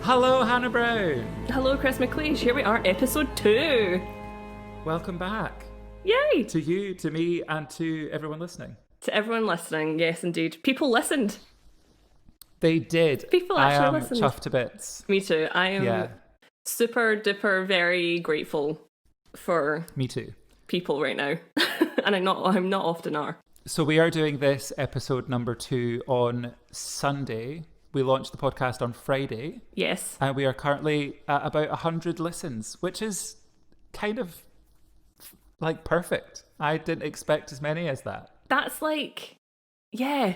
Hello, Hannah Brown. Hello, Chris McLeish. Here we are, episode 2. Welcome back. Yay! To you, to me, and to everyone listening. To everyone listening, yes, indeed. People listened. They did. People actually listened. I am chuffed to bits. Me too. I am super duper very grateful for me too. People right now. And I'm not often are. So we are doing this episode number 2 on Sunday. We launched the podcast on Friday. Yes. And we are currently at about 100 listens, which is kind of like perfect. I didn't expect as many as that. That's like, yeah.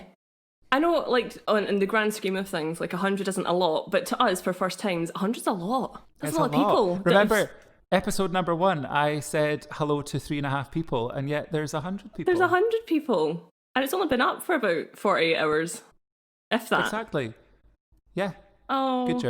I know, like, in the grand scheme of things, like 100 isn't a lot, but to us, for first times, 100's a lot. That's a lot of people. Remember, episode number 1, I said hello to 3.5 people, and yet there's 100 people. There's 100 people. And it's only been up for about 48 hours, if that. Exactly. Yeah. Oh. Good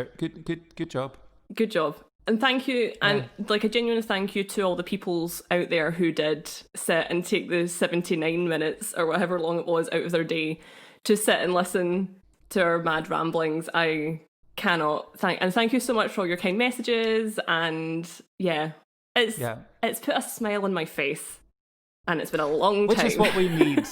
job. Good job. And thank you, and like a genuine thank you to all the peoples out there who did sit and take the 79 minutes or whatever long it was out of their day to sit and listen to our mad ramblings. I cannot thank you so much for all your kind messages, and it's put a smile on my face, and it's been a long time. Which is what we need.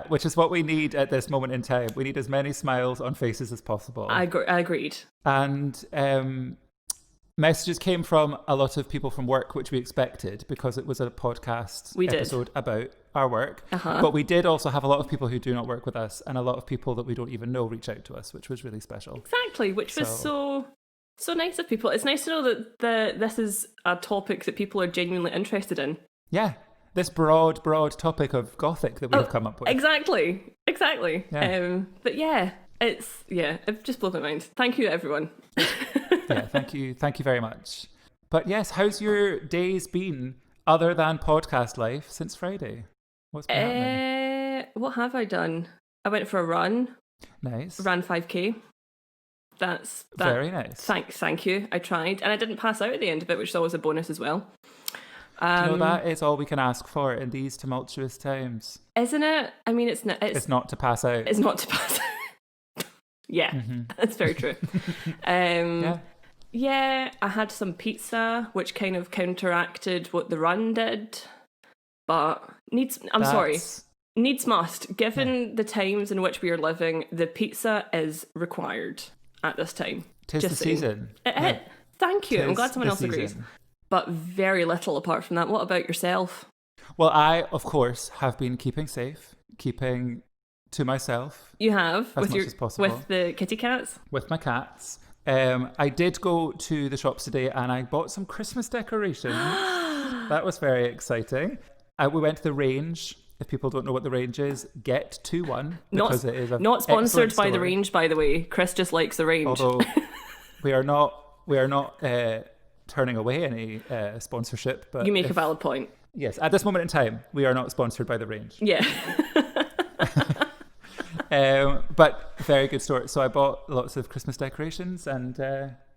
Which is what we need at this moment in time. We need as many smiles on faces as possible. I agreed. And messages came from a lot of people from work, which we expected because it was a podcast episode about our work. But we did also have a lot of people who do not work with us, and a lot of people that we don't even know reach out to us, which was really special. Exactly, which was so nice of people. It's nice to know that this is a topic that people are genuinely interested in. Yeah. This broad topic of Gothic that we have come up with. Exactly. Yeah. But it just blew my mind. Thank you, everyone. Thank you very much. But yes, how's your days been other than podcast life since Friday? What's been happening? What have I done? I went for a run. Nice. Ran 5k. That's very nice. Thank you. I tried, and I didn't pass out at the end of it, which is always a bonus as well. That is all we can ask for in these tumultuous times, isn't it? I mean, it's not to pass out. It's not to pass out. Yeah, That's very true. I had some pizza, which kind of counteracted what the run did, but needs must. Given the times in which we are living, the pizza is required at this time. 'Tis the season. Thank you. I'm glad someone else agrees. But very little apart from that. What about yourself? Well, I, of course, have been keeping safe, keeping to myself. You have? As much as possible. With the kitty cats? With my cats. I did go to the shops today and I bought some Christmas decorations. That was very exciting. We went to the Range. If people don't know what the Range is, get to one. Because it is not sponsored by the Range, by the way. Chris just likes the Range. Although we are not turning away any sponsorship, but you make a valid point. Yes, at this moment in time, we are not sponsored by the Range. Yeah. But very good store. So I bought lots of Christmas decorations, and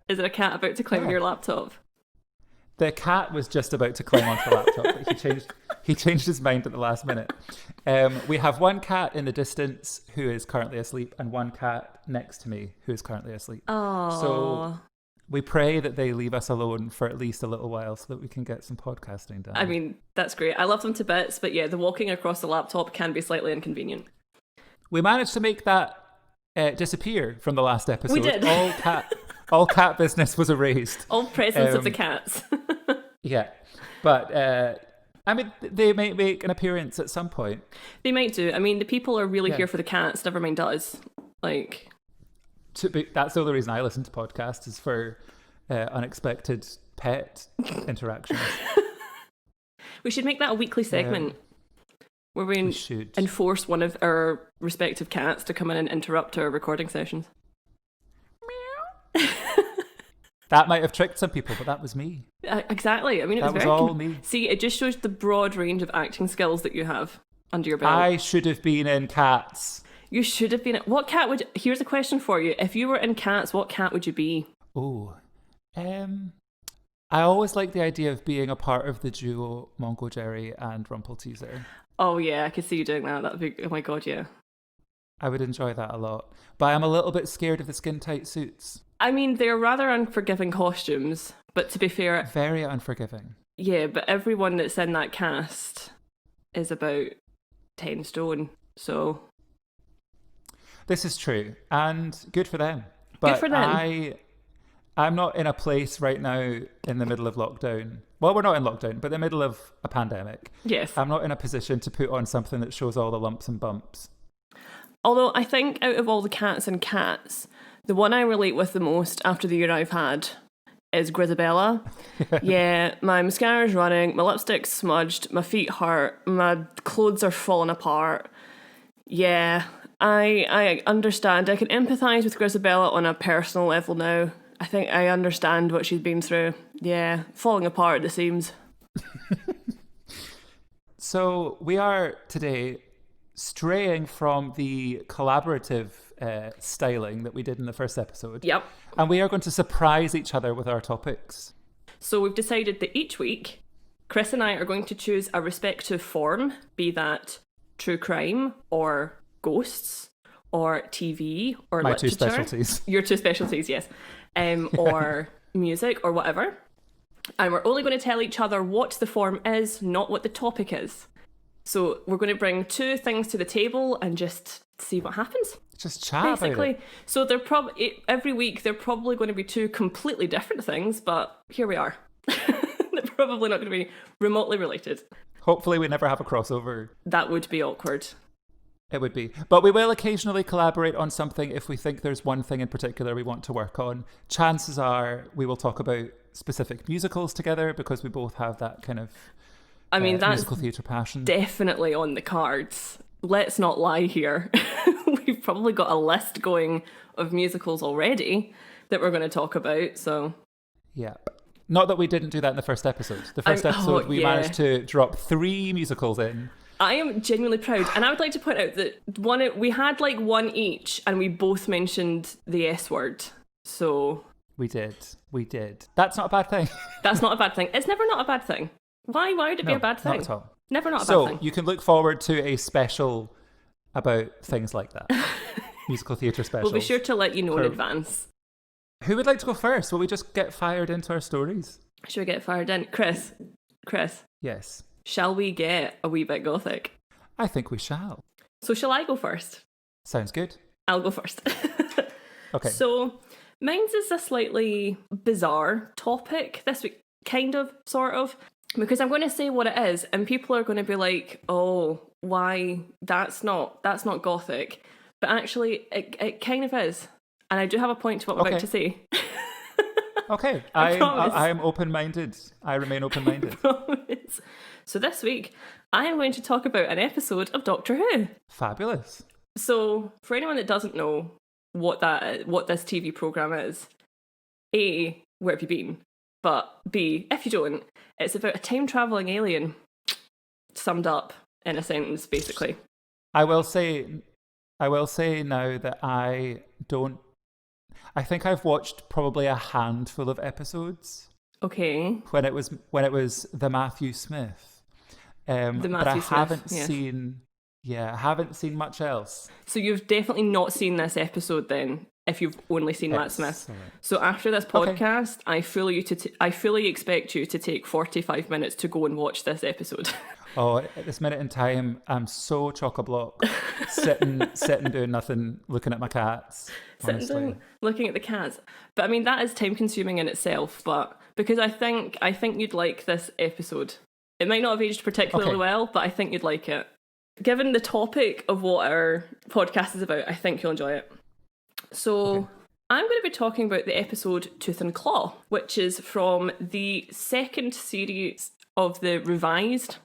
is it a cat about to climb on your laptop? The cat was just about to climb onto the laptop, but he changed his mind at the last minute. We have one cat in the distance who is currently asleep, and one cat next to me who is currently asleep. Oh. So we pray that they leave us alone for at least a little while so that we can get some podcasting done. I mean, that's great. I love them to bits, but the walking across the laptop can be slightly inconvenient. We managed to make that disappear from the last episode. We did. All cat business was erased. All presence of the cats. Yeah. But, I mean, they might make an appearance at some point. They might do. I mean, the people are really here for the cats, never mind us. Like... That's the only reason I listen to podcasts, is for unexpected pet interactions. We should make that a weekly segment where we enforce one of our respective cats to come in and interrupt our recording sessions. Meow. That might have tricked some people, but that was me. Exactly. I mean, that was all me. See, it just shows the broad range of acting skills that you have under your belt. I should have been in Cats. You should have been. What cat would... Here's a question for you. If you were in Cats, what cat would you be? Oh, I always like the idea of being a part of the duo Mongo Jerry and Rumpelteazer. Oh yeah, I could see you doing that. That'd be... Oh my god, yeah. I would enjoy that a lot. But I'm a little bit scared of the skin-tight suits. I mean, they're rather unforgiving costumes, but to be fair... Very unforgiving. Yeah, but everyone that's in that cast is about 10 stone, so... This is true, and good for them. But good for them. I'm not in a place right now in the middle of lockdown. Well, we're not in lockdown, but in the middle of a pandemic. Yes. I'm not in a position to put on something that shows all the lumps and bumps. Although I think out of all the cats and cats, the one I relate with the most after the year I've had is Grisabella. Yeah, my mascara's running, my lipstick's smudged, my feet hurt, my clothes are falling apart. Yeah, I understand. I can empathise with Grisabella on a personal level now. I think I understand what she's been through. Yeah, falling apart at the seams. So we are today straying from the collaborative styling that we did in the first episode. Yep. And we are going to surprise each other with our topics. So we've decided that each week, Chris and I are going to choose a respective form, be that true crime or ghosts or TV or My literature. two specialties. Your two specialties, yes. Or music or whatever. And we're only going to tell each other what the form is, not what the topic is. So we're going to bring two things to the table and just see what happens. Just chat basically. About it. So they're every week they're probably going to be two completely different things, but here we are. They're probably not going to be remotely related. Hopefully we never have a crossover. That would be awkward. It would be. But we will occasionally collaborate on something if we think there's one thing in particular we want to work on. Chances are we will talk about specific musicals together because we both have that kind of that's musical theatre passion. Definitely on the cards. Let's not lie here. We've probably got a list going of musicals already that we're going to talk about. So, yeah. Not that we didn't do that in the first episode. The first episode we managed to drop 3 musicals in. I am genuinely proud, and I would like to point out that we had like one each, and we both mentioned the S word. So we did. That's not a bad thing. That's not a bad thing. It's never not a bad thing. Why would it be a bad thing? Not at all. Never not a bad thing. So you can look forward to a special about things like that. Musical theatre special. We'll be sure to let you know in advance. Who would like to go first? Will we just get fired into our stories? Should we get fired in? Chris. Yes. Shall we get a wee bit gothic? I think we shall. So shall I go first? Sounds good. I'll go first. Okay. So mine's is a slightly bizarre topic this week, kind of, sort of, because I'm going to say what it is, and people are going to be like, "Oh, why? That's not gothic," but actually, it kind of is, and I do have a point to what I'm about to say. Okay, I am open-minded. I remain open-minded. So this week, I am going to talk about an episode of Doctor Who. Fabulous. So, for anyone that doesn't know what this TV program is, A, where have you been? But B, if you don't, it's about a time-travelling alien, summed up in a sentence, basically. I will say now that I think I've watched probably a handful of episodes. Okay. When it was the Matthew Smith. But I haven't seen much else. So you've definitely not seen this episode then, if you've only seen Matt Smith. So after this podcast, I fully expect you to take 45 minutes to go and watch this episode. Oh, at this minute in time, I'm so chock-a-block, sitting doing nothing, looking at my cats. Honestly. Looking at the cats. But I mean, that is time-consuming in itself. But because I think you'd like this episode. It might not have aged particularly well, but I think you'd like it. Given the topic of what our podcast is about, I think you'll enjoy it. So I'm going to be talking about the episode Tooth and Claw, which is from the second series of the revived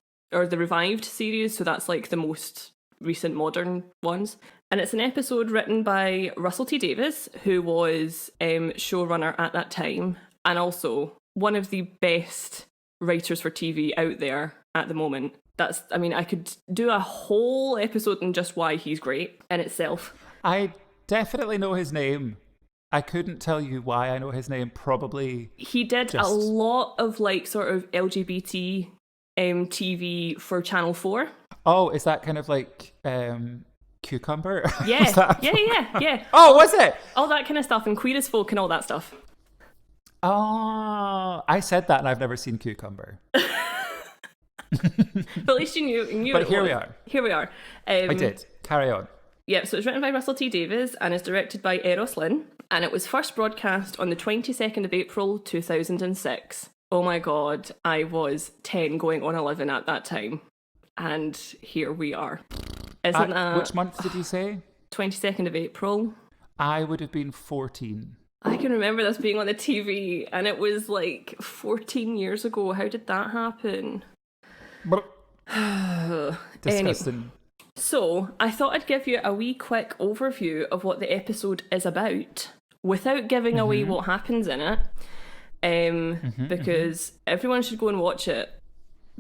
series. So that's like the most recent modern ones. And it's an episode written by Russell T Davies, who was showrunner at that time, and also one of the best writers for TV out there at the moment. I could do a whole episode on just why he's great in itself. I definitely know his name. I couldn't tell you why I know his name. Probably he did a lot of like sort of LGBT TV for Channel 4. Oh, is that kind of like Cucumber? Yeah, yeah. Oh, was it? All that kind of stuff, and Queer as Folk and all that stuff. Oh, I said that and I've never seen Cucumber. But at least you knew but here we are. Here we are. I did. Carry on. Yeah, so it's written by Russell T Davies and is directed by Eros Lynn, and it was first broadcast on the 22nd of April 2006. Oh my god, I was 10 going on 11 at that time. And here we are. Isn't that... Which month did you say? 22nd of April. I would have been 14. I can remember this being on the TV, and it was like 14 years ago. How did that happen? Disgusting. Anyway, so I thought I'd give you a wee quick overview of what the episode is about without giving away what happens in it, because everyone should go and watch it,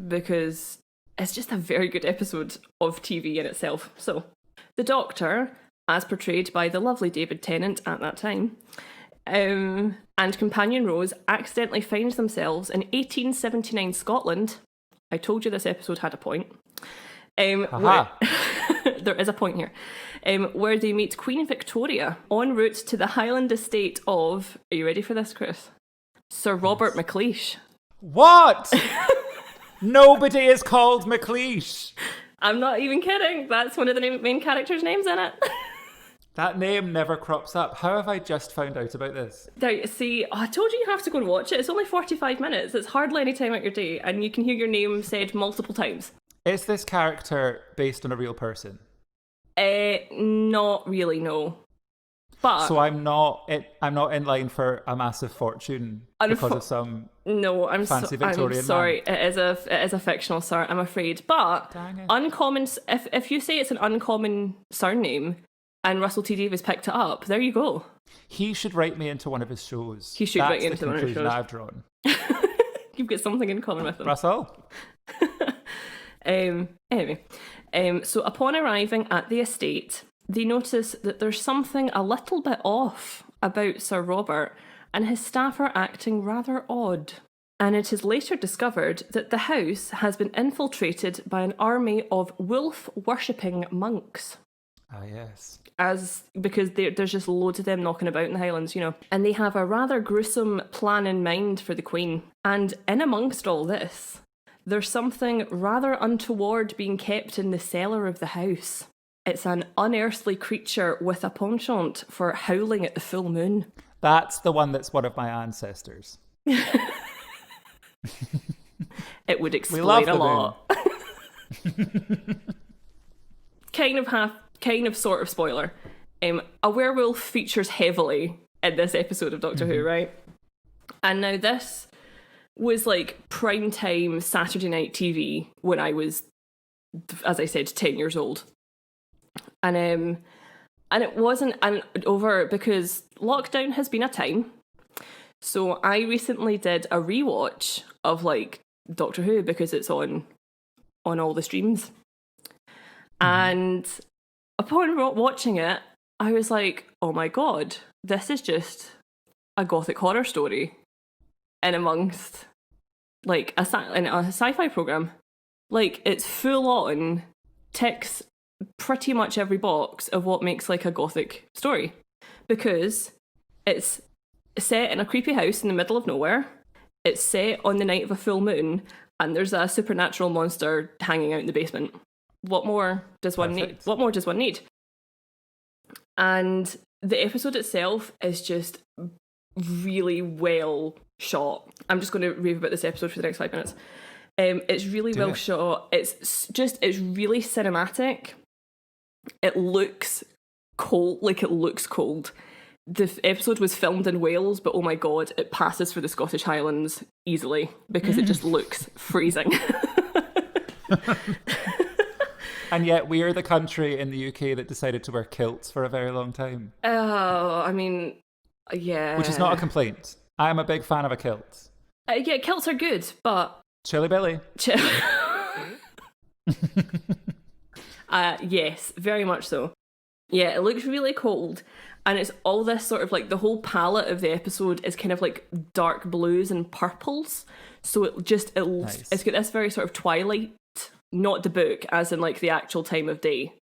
because it's just a very good episode of TV in itself. So the Doctor, as portrayed by the lovely David Tennant at that time, and companion Rose accidentally find themselves in 1879 Scotland. I told you this episode had a point. Where, there is a point here. Where they meet Queen Victoria en route to the Highland estate of... Are you ready for this, Chris? Sir Robert MacLeish. What? Nobody is called MacLeish. I'm not even kidding. That's one of the main characters' names in it. That name never crops up. How have I just found out about this? There, see, I told you have to go and watch it. It's only 45 minutes. It's hardly any time out your day, and you can hear your name said multiple times. Is this character based on a real person? Not really, no. But so I'm not in line for a massive fortune because of some fancy Victorian I'm sorry. man. It is a fictional sir, I'm afraid. But uncommon. If you say it's an uncommon surname, and Russell T Davies picked it up, there you go. He should write me into one of his shows. He should write you into one of his shows. That's the conclusion I've drawn. You've got something in common with him. Russell? Anyway, so upon arriving at the estate, they notice that there's something a little bit off about Sir Robert, and his staff are acting rather odd. And it is later discovered that the house has been infiltrated by an army of wolf-worshipping monks. Ah, yes. Because there's just loads of them knocking about in the Highlands, you know. And they have a rather gruesome plan in mind for the Queen. And in amongst all this, there's something rather untoward being kept in the cellar of the house. It's an unearthly creature with a penchant for howling at the full moon. That's the one that's one of my ancestors. It would explain a lot. Sort of spoiler. A werewolf features heavily in this episode of Doctor Who, right? And now this was like primetime Saturday night TV when I was, as I said, 10 years old. And it wasn't over because lockdown has been a time. So I recently did a rewatch of like Doctor Who because it's on all the streams. And upon watching it, I was like, oh my god, this is just a gothic horror story in amongst like a sci-fi program. Like, it's full on, ticks pretty much every box of what makes like a gothic story, because it's set in a creepy house in the middle of nowhere. It's set on the night of a full moon, and there's a supernatural monster hanging out in the basement. What more does one need? What more does one need? And the episode itself is just really well shot. I'm just going to rave about this episode for the next 5 minutes. It's really well shot. It's really cinematic. It looks cold, cold. The episode was filmed in Wales, but oh my god, it passes for the Scottish Highlands easily because it just looks freezing. And yet we are the country in the UK that decided to wear kilts for a very long time. Oh, I mean, yeah. Which is not a complaint. I am a big fan of a kilt. Yeah, kilts are good, but... Chilly Billy. Yes, very much so. Yeah, it looks really cold. And it's all this sort of like, the whole palette of the episode is kind of like dark blues and purples. So it's got this very sort of Twilight, not the book, as in like the actual time of day.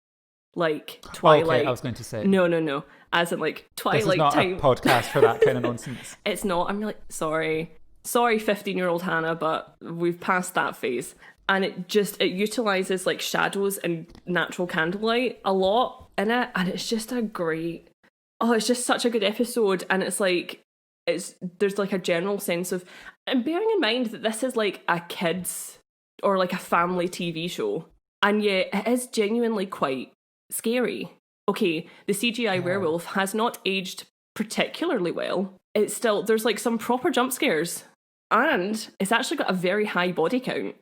like Twilight. Okay, I was going to say. No. As in like Twilight This is not time. a podcast for that kind of nonsense. It's not. I'm really sorry, 15-year-old Hannah, but we've passed that phase. And it utilizes like shadows and natural candlelight a lot in it, and it's just it's just such a good episode. And it's like there's like a general sense of, and bearing in mind that this is like a kids or like a family TV show, and yet it is genuinely quite scary. Okay, the CGI werewolf has not aged particularly well. It's still, there's like some proper jump scares, and it's actually got a very high body count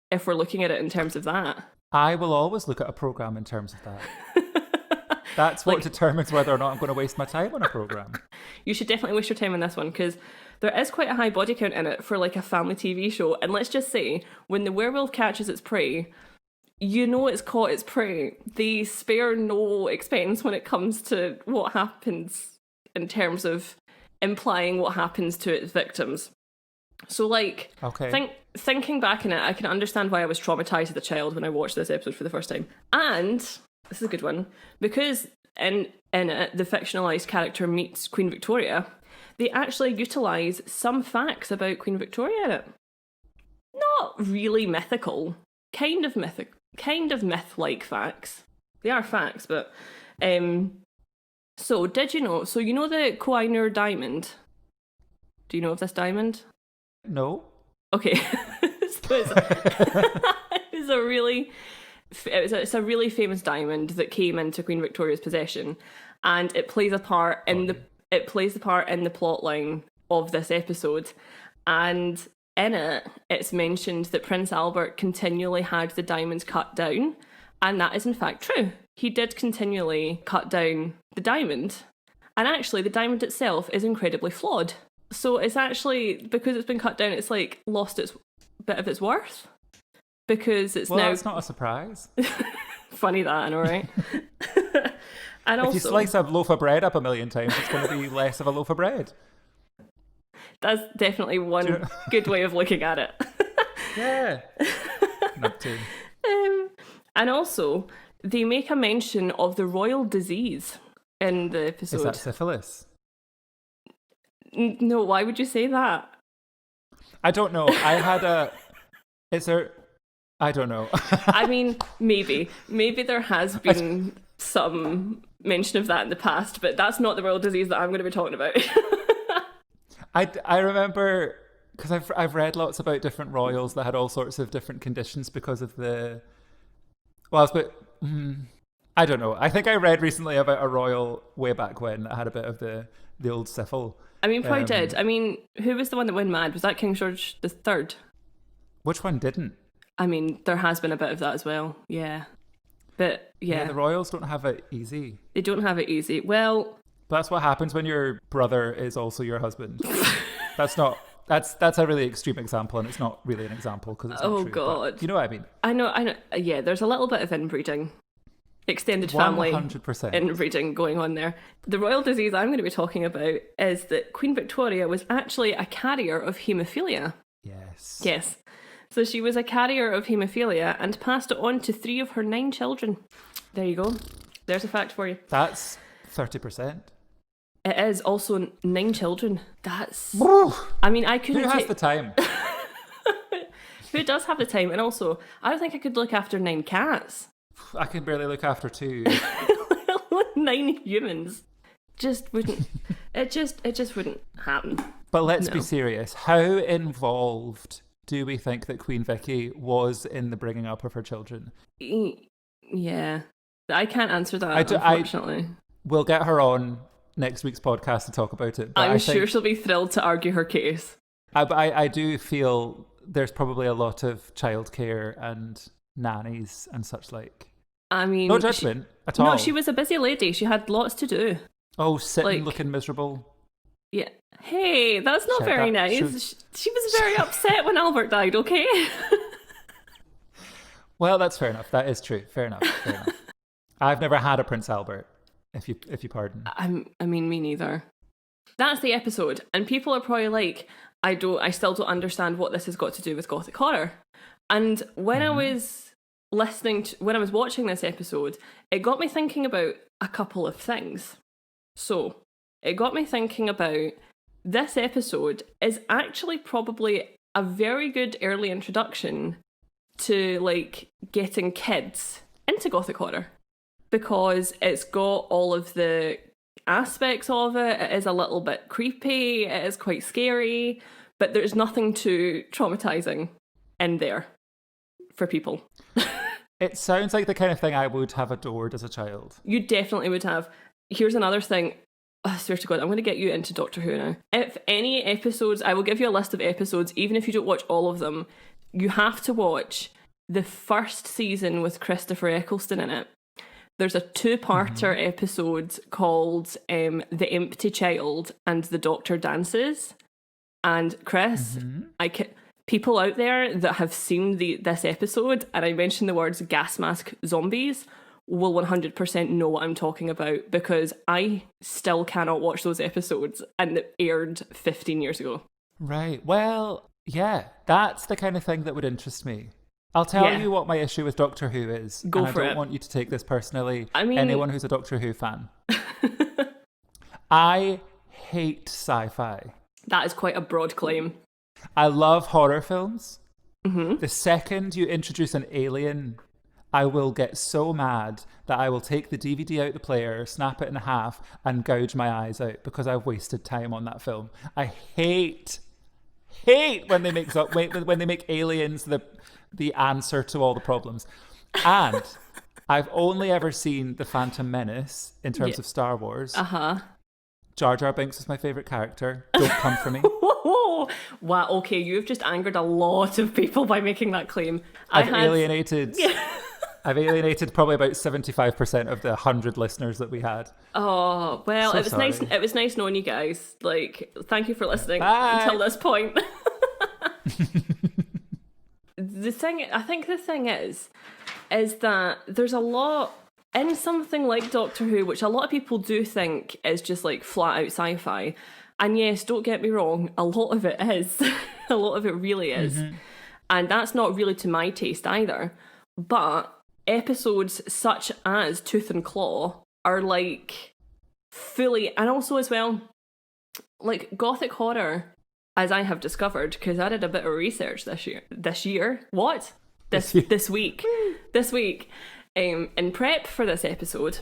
if we're looking at it in terms of that. I will always look at a program in terms of that. That's what determines whether or not I'm going to waste my time on a program. You should definitely waste your time on this one, because there is quite a high body count in it for like a family TV show. And let's just say, when the werewolf catches its prey, you know it's caught its prey. They spare no expense when it comes to what happens in terms of implying what happens to its victims. So like, thinking back in it, I can understand why I was traumatized as a child when I watched this episode for the first time. And this is a good one, because in it, the fictionalized character meets Queen Victoria. They actually utilize some facts about Queen Victoria in it. Not really mythical, kind of myth-like facts. They are facts, but so did you know? So you know the Koh-i-Noor diamond? Do you know of this diamond? No. Okay. It's a really famous diamond that came into Queen Victoria's possession, and it plays a part in the plot line of this episode. And in it, it's mentioned that Prince Albert continually had the diamonds cut down, and that is in fact true. He did continually cut down the diamond, and actually the diamond itself is incredibly flawed. So it's actually, because it's been cut down, it's like lost its bit of its worth. Because it's now... Well, that's not a surprise. Funny that, I know, right? And if you slice a loaf of bread up a million times, it's going to be less of a loaf of bread. That's definitely one good way of looking at it. Yeah. Not too. And also, they make a mention of the royal disease in the episode. Is that syphilis? No, why would you say that? I don't know. I don't know. I mean, maybe there has been some mention of that in the past, but that's not the royal disease that I'm going to be talking about. I remember, because I've read lots about different royals that had all sorts of different conditions because of the... Well, I don't know. I think I read recently about a royal way back when that had a bit of the old syphil. I mean, probably did. I mean, who was the one that went mad? Was that King George III? Which one didn't? I mean, there has been a bit of that as well. Yeah. But, yeah. The royals don't have it easy. They don't have it easy. Well... But that's what happens when your brother is also your husband. That's a really extreme example, and it's not really an example because it's not true. God. But you know what I mean? I know. Yeah, there's a little bit of inbreeding. Extended family 100% inbreeding going on there. The royal disease I'm going to be talking about is that Queen Victoria was actually a carrier of haemophilia. Yes. So she was a carrier of haemophilia and passed it on to 3 of her 9 children. There you go. There's a fact for you. That's 30%. It is also 9 children. That's... Woo! I mean, I couldn't... Who has the time? Who does have the time? And also, I don't think I could look after 9 cats. I can barely look after 2. 9 humans. Just wouldn't... It just wouldn't happen. But let's be serious. How involved do we think that Queen Vicky was in the bringing up of her children? Yeah. I can't answer that, unfortunately. We'll get her on next week's podcast to talk about it. I'm sure she'll be thrilled to argue her case. I do feel there's probably a lot of childcare and nannies and such like. I mean... No judgment at all. No, she was a busy lady. She had lots to do. Oh, sitting looking miserable. Yeah. Hey, that's not very nice. She was very upset when Albert died, okay? Well, that's fair enough. That is true. Fair enough. I've never had a Prince Albert, if you pardon. I mean, me neither. That's the episode, and people are probably like, I still don't understand what this has got to do with Gothic horror. And when I was when I was watching this episode, it got me thinking about a couple of things. So, it got me thinking about this episode is actually probably a very good early introduction to like getting kids into Gothic horror, because it's got all of the aspects of it. It is a little bit creepy, it is quite scary, but there's nothing too traumatizing in there for people. It sounds like the kind of thing I would have adored as a child. You definitely would have. Here's another thing. I swear to God, I'm going to get you into Doctor Who now. If any episodes, I will give you a list of episodes, even if you don't watch all of them, you have to watch the first season with Christopher Eccleston in it. There's a 2-parter episode called The Empty Child and the Doctor Dances. And Chris, people out there that have seen this episode, and I mentioned the words gas mask zombies, will 100% know what I'm talking about, because I still cannot watch those episodes, and it aired 15 years ago. Right. Well, yeah, that's the kind of thing that would interest me. I'll tell you what my issue with Doctor Who is. Go for it. I don't want you to take this personally. I mean, anyone who's a Doctor Who fan. I hate sci-fi. That is quite a broad claim. I love horror films. The second you introduce an alien, I will get so mad that I will take the DVD out the player, snap it in half, and gouge my eyes out because I've wasted time on that film. I hate when they make aliens the answer to all the problems. And I've only ever seen The Phantom Menace in terms of Star Wars. Jar Jar Binks is my favourite character. Don't come for me. Wow, okay, you've just angered a lot of people by making that claim. I've alienated probably about 75% of the 100 listeners that we had. Oh, well, so it was sorry. nice. It was nice knowing you guys. Like, thank you for listening Bye. until this point. The thing is that there's a lot in something like Doctor Who, which a lot of people do think is just like flat out sci-fi. And yes, don't get me wrong, a lot of it is. A lot of it really is. And that's not really to my taste either. But episodes such as Tooth and Claw are like fully, and also as well, like Gothic horror, as I have discovered, because I did a bit of research this week, in prep for this episode,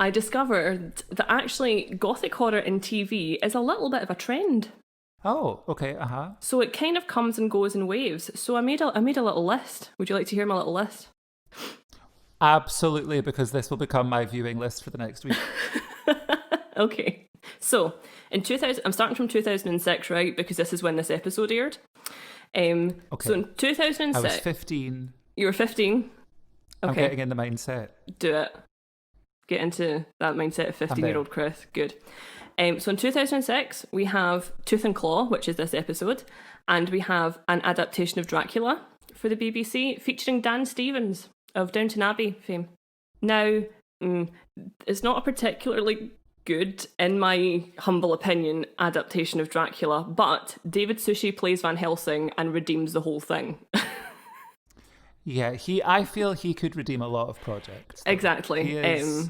I discovered that actually Gothic horror in TV is a little bit of a trend. Oh, okay, So it kind of comes and goes in waves. So I made a little list. Would you like to hear my little list? Absolutely, because this will become my viewing list for the next week. Okay. So, I'm starting from 2006, right? Because this is when this episode aired. Okay. So in 2006... I was 15. You were 15? Okay. I'm getting in the mindset. Do it. Get into that mindset of 15-year-old Chris. Good. So in 2006, we have Tooth and Claw, which is this episode, and we have an adaptation of Dracula for the BBC featuring Dan Stevens of Downton Abbey fame. Now, it's not a particularly good, in my humble opinion, adaptation of Dracula, but David Suchet plays Van Helsing and redeems the whole thing. Yeah, I feel he could redeem a lot of projects. Though. Exactly. He is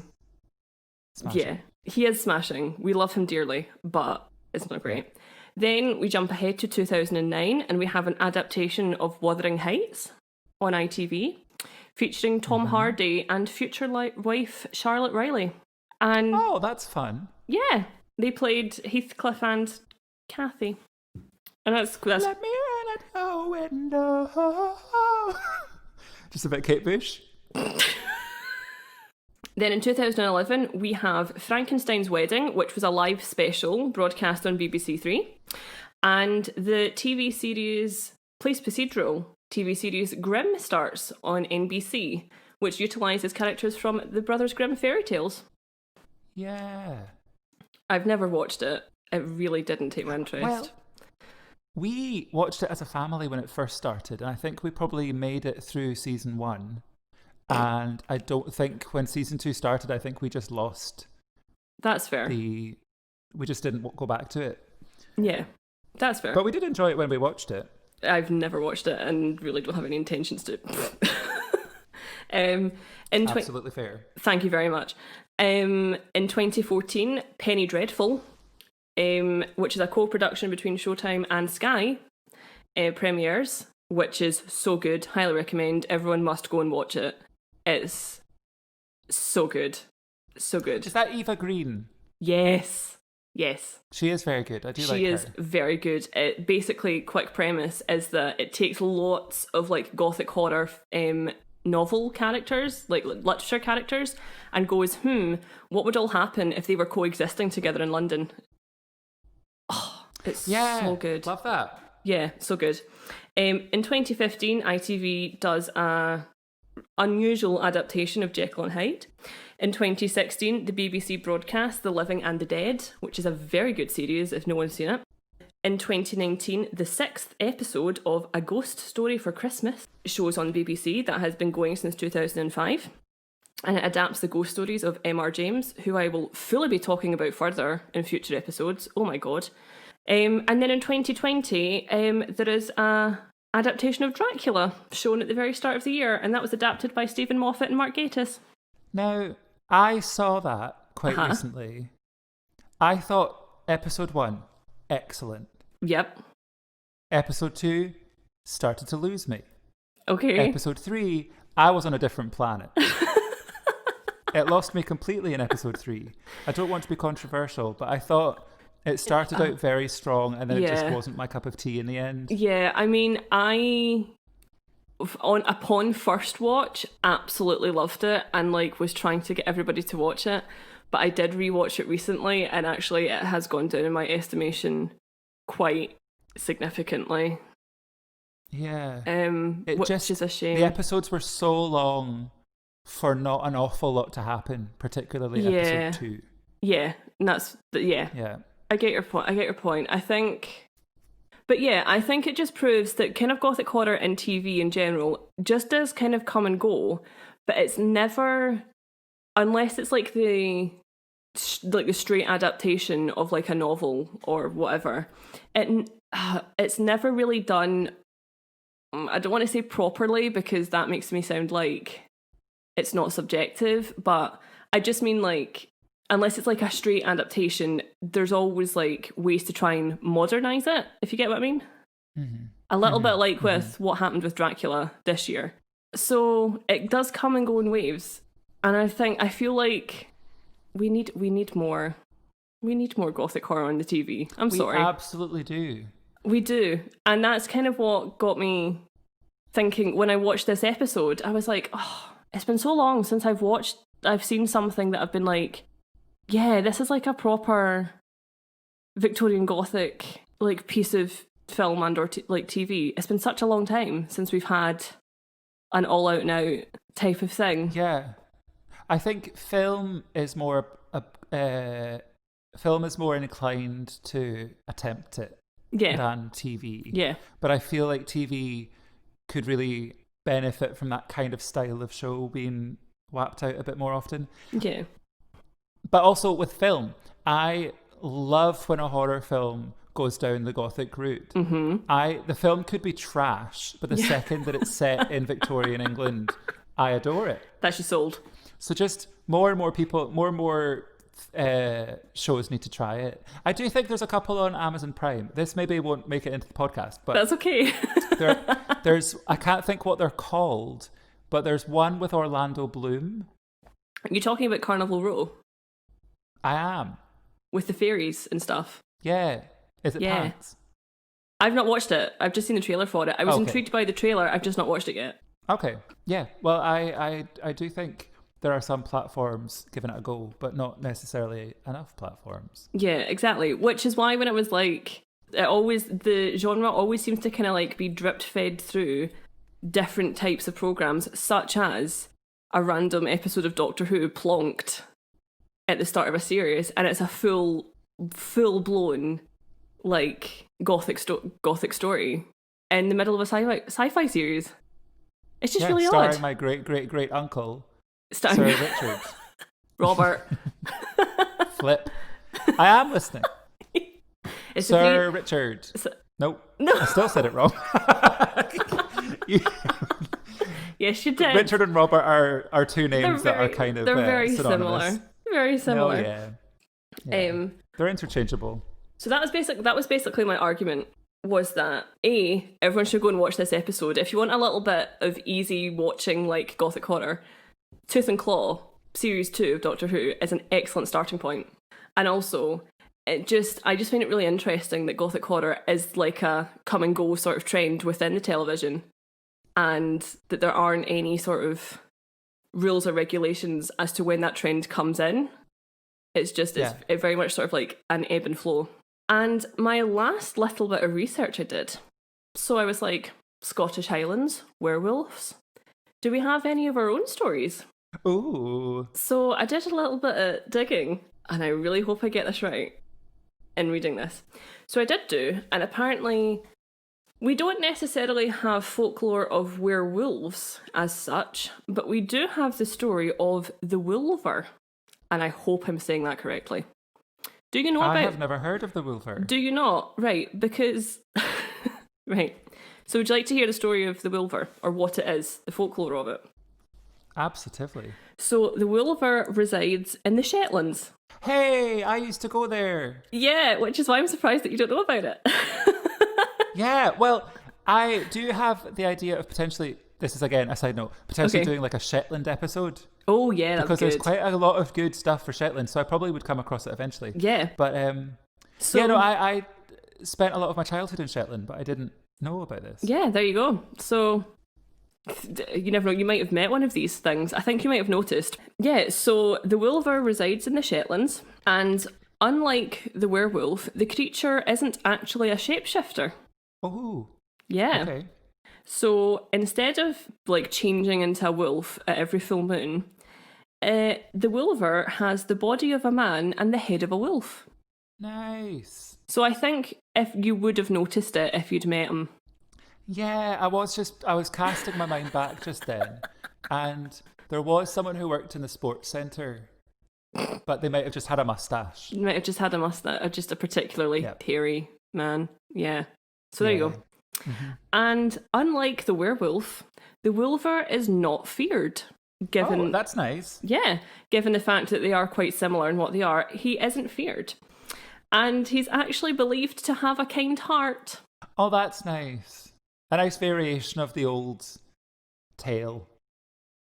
smashing. Yeah, he is smashing. We love him dearly, but it's not great. Then we jump ahead to 2009 and we have an adaptation of Wuthering Heights on ITV featuring Tom Hardy and future wife Charlotte Riley. And oh, that's fun. Yeah, they played Heathcliff and Kathy. And that's Let me in at the window. Just a bit Kate Bush. Then in 2011, we have Frankenstein's Wedding, which was a live special broadcast on BBC Three, and the TV series, police procedural TV series Grimm starts on NBC, which utilises characters from the Brothers Grimm fairy tales. Yeah. I've never watched it. It really didn't take my interest. Well, we watched it as a family when it first started, and I think we probably made it through season 1. And I don't think when season 2 started, I think we just lost. That's fair. We just didn't go back to it. Yeah, that's fair. But we did enjoy it when we watched it. I've never watched it and really don't have any intentions to. Absolutely fair. Thank you very much. In 2014, Penny Dreadful, which is a co-production between Showtime and Sky, premieres, which is so good. Highly recommend. Everyone must go and watch it. It's so good. So good. Is that Eva Green? Yes. She is very good. I do like her. She is very good. Basically, quick premise is that it takes lots of like Gothic horror novel characters, like literature characters, and goes, what would all happen if they were coexisting together in London? Oh, it's so good. Love that. Yeah, so good. In 2015, ITV does a unusual adaptation of Jekyll and Hyde. In 2016, the BBC broadcast The Living and the Dead, which is a very good series if no one's seen it. In 2019, the 6th episode of A Ghost Story for Christmas shows on BBC that has been going since 2005. And it adapts the ghost stories of M.R. James, who I will fully be talking about further in future episodes. Oh my god. And then in 2020, there is a adaptation of Dracula shown at the very start of the year, and that was adapted by Stephen Moffat and Mark Gatiss. Now, I saw that quite recently. I thought episode 1, excellent. Yep. Episode 2 started to lose me. Okay. Episode 3, I was on a different planet. It lost me completely in episode 3. I don't want to be controversial, but I thought it started out very strong and then it just wasn't my cup of tea in the end. Yeah, I mean, upon first watch, absolutely loved it and like was trying to get everybody to watch it. But I did rewatch it recently and actually it has gone down in my estimation quite significantly. Yeah. Which is a shame. The episodes were so long for not an awful lot to happen, particularly episode 2. Yeah, and that's Yeah. I get your point. I think it just proves that kind of Gothic horror and TV in general just does kind of come and go, but it's never, unless it's like the straight adaptation of like a novel or whatever, it's never really done. I don't want to say properly because that makes me sound like it's not subjective, but I just mean like, unless it's like a straight adaptation, there's always like ways to try and modernize it, if you get what I mean. Mm-hmm. A little bit like with what happened with Dracula this year. So it does come and go in waves. And I feel like we need more Gothic horror on the TV. I'm sorry. We absolutely do. We do. And that's kind of what got me thinking when I watched this episode. I was like, oh, it's been so long since I've seen something that I've been like, yeah, this is like a proper Victorian Gothic like piece of film and or like TV. It's been such a long time since we've had an all out and out type of thing. Yeah, I think film is more inclined to attempt it than TV. Yeah, but I feel like TV could really benefit from that kind of style of show being whapped out a bit more often. Yeah. But also with film, I love when a horror film goes down the Gothic route. Mm-hmm. The film could be trash, but the second that it's set in Victorian England, I adore it. That's you sold. So just more and more people, more and more shows need to try it. I do think there's a couple on Amazon Prime. This maybe won't make it into the podcast, but that's okay. there's I can't think what they're called, but there's one with Orlando Bloom. Are you talking about Carnival Row? I am. With the fairies and stuff. Yeah. Is it Pants? I've not watched it. I've just seen the trailer for it. I was intrigued by the trailer. I've just not watched it yet. Okay. Yeah. Well, I do think there are some platforms giving it a go, but not necessarily enough platforms. Yeah, exactly. Which is why when it was like, the genre always seems to kind of like be drip fed through different types of programs, such as a random episode of Doctor Who plonked at the start of a series, and it's a full blown like Gothic story in the middle of a sci-fi series. It's just really starring odd. My great uncle, Sir Richard. Robert. Flip. I am listening. Sir Richard. Nope. No. I still said it wrong. Yes, you did. Richard and Robert are two names that are kind of they're very synonymous. Similar. Very similar. No, yeah. They're interchangeable. So that was basically my argument, was that everyone should go and watch this episode. If you want a little bit of easy watching, like Gothic horror, Tooth and Claw series 2 of Doctor Who is an excellent starting point. And also, I just find it really interesting that Gothic horror is like a come and go sort of trend within the television, and that there aren't any sort of rules or regulations as to when that trend comes in. It's just it's very much sort of like an ebb and flow. And my last little bit of research I did, so I was like, Scottish Highlands, werewolves. Do we have any of our own stories? Ooh. So I did a little bit of digging, and I really hope I get this right in reading this. So I did do, and apparently we don't necessarily have folklore of werewolves as such, but we do have the story of the Wolver. And I hope I'm saying that correctly. Do you know about... I have never heard of the Wolver. Do you not? Right, because... Right. So would you like to hear the story of the Wolver, or what it is, the folklore of it? Absolutely. So the Wolver resides in the Shetlands. Hey, I used to go there. Yeah, which is why I'm surprised that you don't know about it. Yeah, well, I do have the idea of potentially... This is, again, a side note. Potentially doing like a Shetland episode. Oh, yeah, that's because good. there's quite a lot of good stuff for Shetland, so I probably would come across it eventually. Yeah. But, I spent a lot of my childhood in Shetland, but I didn't know about this. Yeah, there you go. So, you never know, you might have met one of these things. I think you might have noticed. Yeah, so the Wolver resides in the Shetlands, and unlike the werewolf, the creature isn't actually a shapeshifter. Oh. Yeah. Okay. So instead of like changing into a wolf at every full moon, the Wolver has the body of a man and the head of a wolf. Nice. So I think if you would have noticed it if you'd met him. Yeah, I was casting my mind back just then, and there was someone who worked in the sports centre, but they might have just had a moustache. They might have just had a moustache, just a particularly hairy man. Yeah. So there you go. Mm-hmm. And unlike the werewolf, the Wolver is not feared. Given that's nice. Yeah, given the fact that they are quite similar in what they are, he isn't feared. And he's actually believed to have a kind heart. Oh, that's nice. A nice variation of the old tale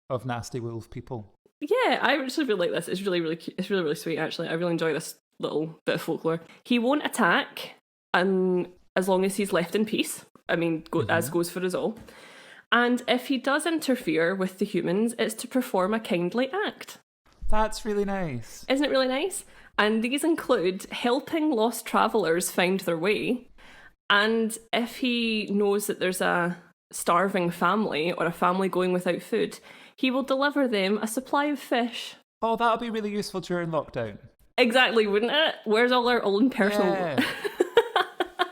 of nasty wolf people. Yeah, I actually really like this. It's really, really cute. It's really, really sweet, actually. I really enjoy this little bit of folklore. He won't attack as long as he's left in peace. I mean, as goes for us all. And if he does interfere with the humans, it's to perform a kindly act. That's really nice. Isn't it really nice? And these include helping lost travellers find their way. And if he knows that there's a starving family or a family going without food, he will deliver them a supply of fish. Oh, that'll be really useful during lockdown. Exactly, wouldn't it? Where's all our own personal... Yeah.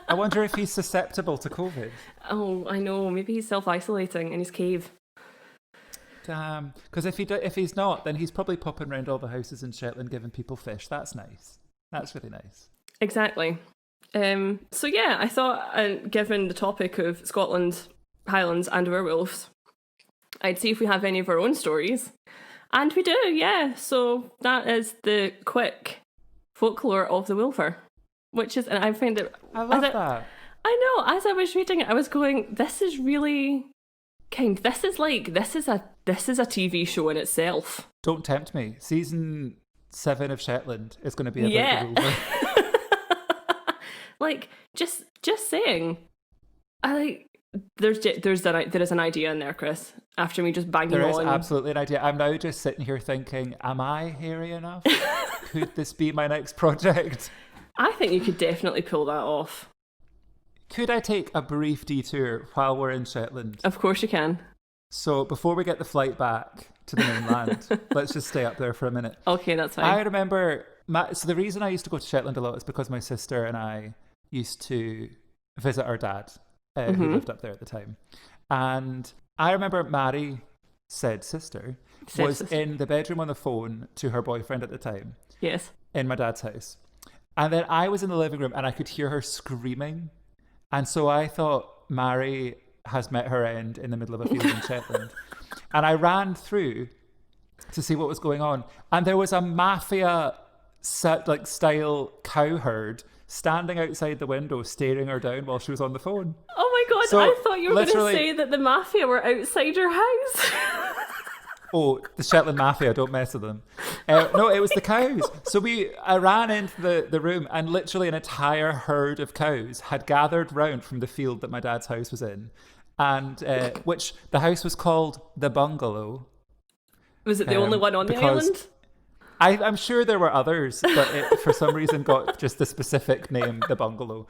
I wonder if he's susceptible to COVID. Oh, I know. Maybe he's self-isolating in his cave. Damn. Because if he's not, then he's probably popping around all the houses in Shetland giving people fish. That's nice. That's really nice. Exactly. So yeah, I thought, given the topic of Scotland, Highlands and werewolves, I'd see if we have any of our own stories. And we do, yeah. So that is the quick folklore of the Wolver. Which is, and I find it... I love that. I know, as I was reading it, I was going, this is really this is a TV show in itself. Don't tempt me. Season 7 of Shetland is going to be about the Wolver. Like, just saying, there is an idea in there, Chris, after me just banging on. There is absolutely an idea. I'm now just sitting here thinking, am I hairy enough? Could this be my next project? I think you could definitely pull that off. Could I take a brief detour while we're in Shetland? Of course you can. So before we get the flight back to the mainland, let's just stay up there for a minute. Okay, that's fine. I remember, so the reason I used to go to Shetland a lot is because my sister and I used to visit our dad, who lived up there at the time. And I remember Mary, said sister, was in the bedroom on the phone to her boyfriend at the time. Yes. In my dad's house. And then I was in the living room and I could hear her screaming And so I thought Mary has met her end in the middle of a field in Shetland. And I ran through to see what was going on. And there was a mafia style cowherd standing outside the window staring her down while she was on the phone. Oh my God, so I thought you were going to say that the mafia were outside your house. Oh, the Shetland Mafia, don't mess with them. No, it was the cows. So I ran into the room and literally an entire herd of cows had gathered round from the field that my dad's house was in. And which the house was called the Bungalow. Was it the only one on the island? I'm sure there were others, but it for some reason got just the specific name, the Bungalow.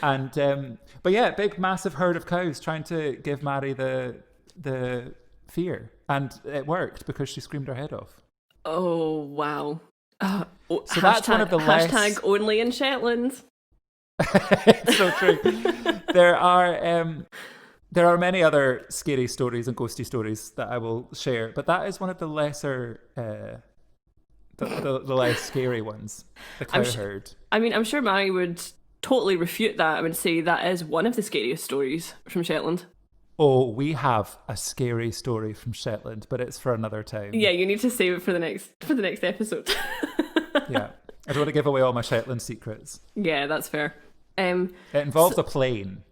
And but yeah, big massive herd of cows trying to give Mary the fear, and it worked because she screamed her head off. Oh wow! So that's one of the hashtag only in Shetland. It's so true. There are many other scary stories and ghosty stories that I will share, but that is one of the lesser. The less scary ones, the cow herd. I'm sure Mary would totally refute that and would say that is one of the scariest stories from Shetland. Oh, we have a scary story from Shetland, but it's for another time. Yeah, you need to save it for the next episode. Yeah, I don't want to give away all my Shetland secrets. Yeah, that's fair. It involves a plane.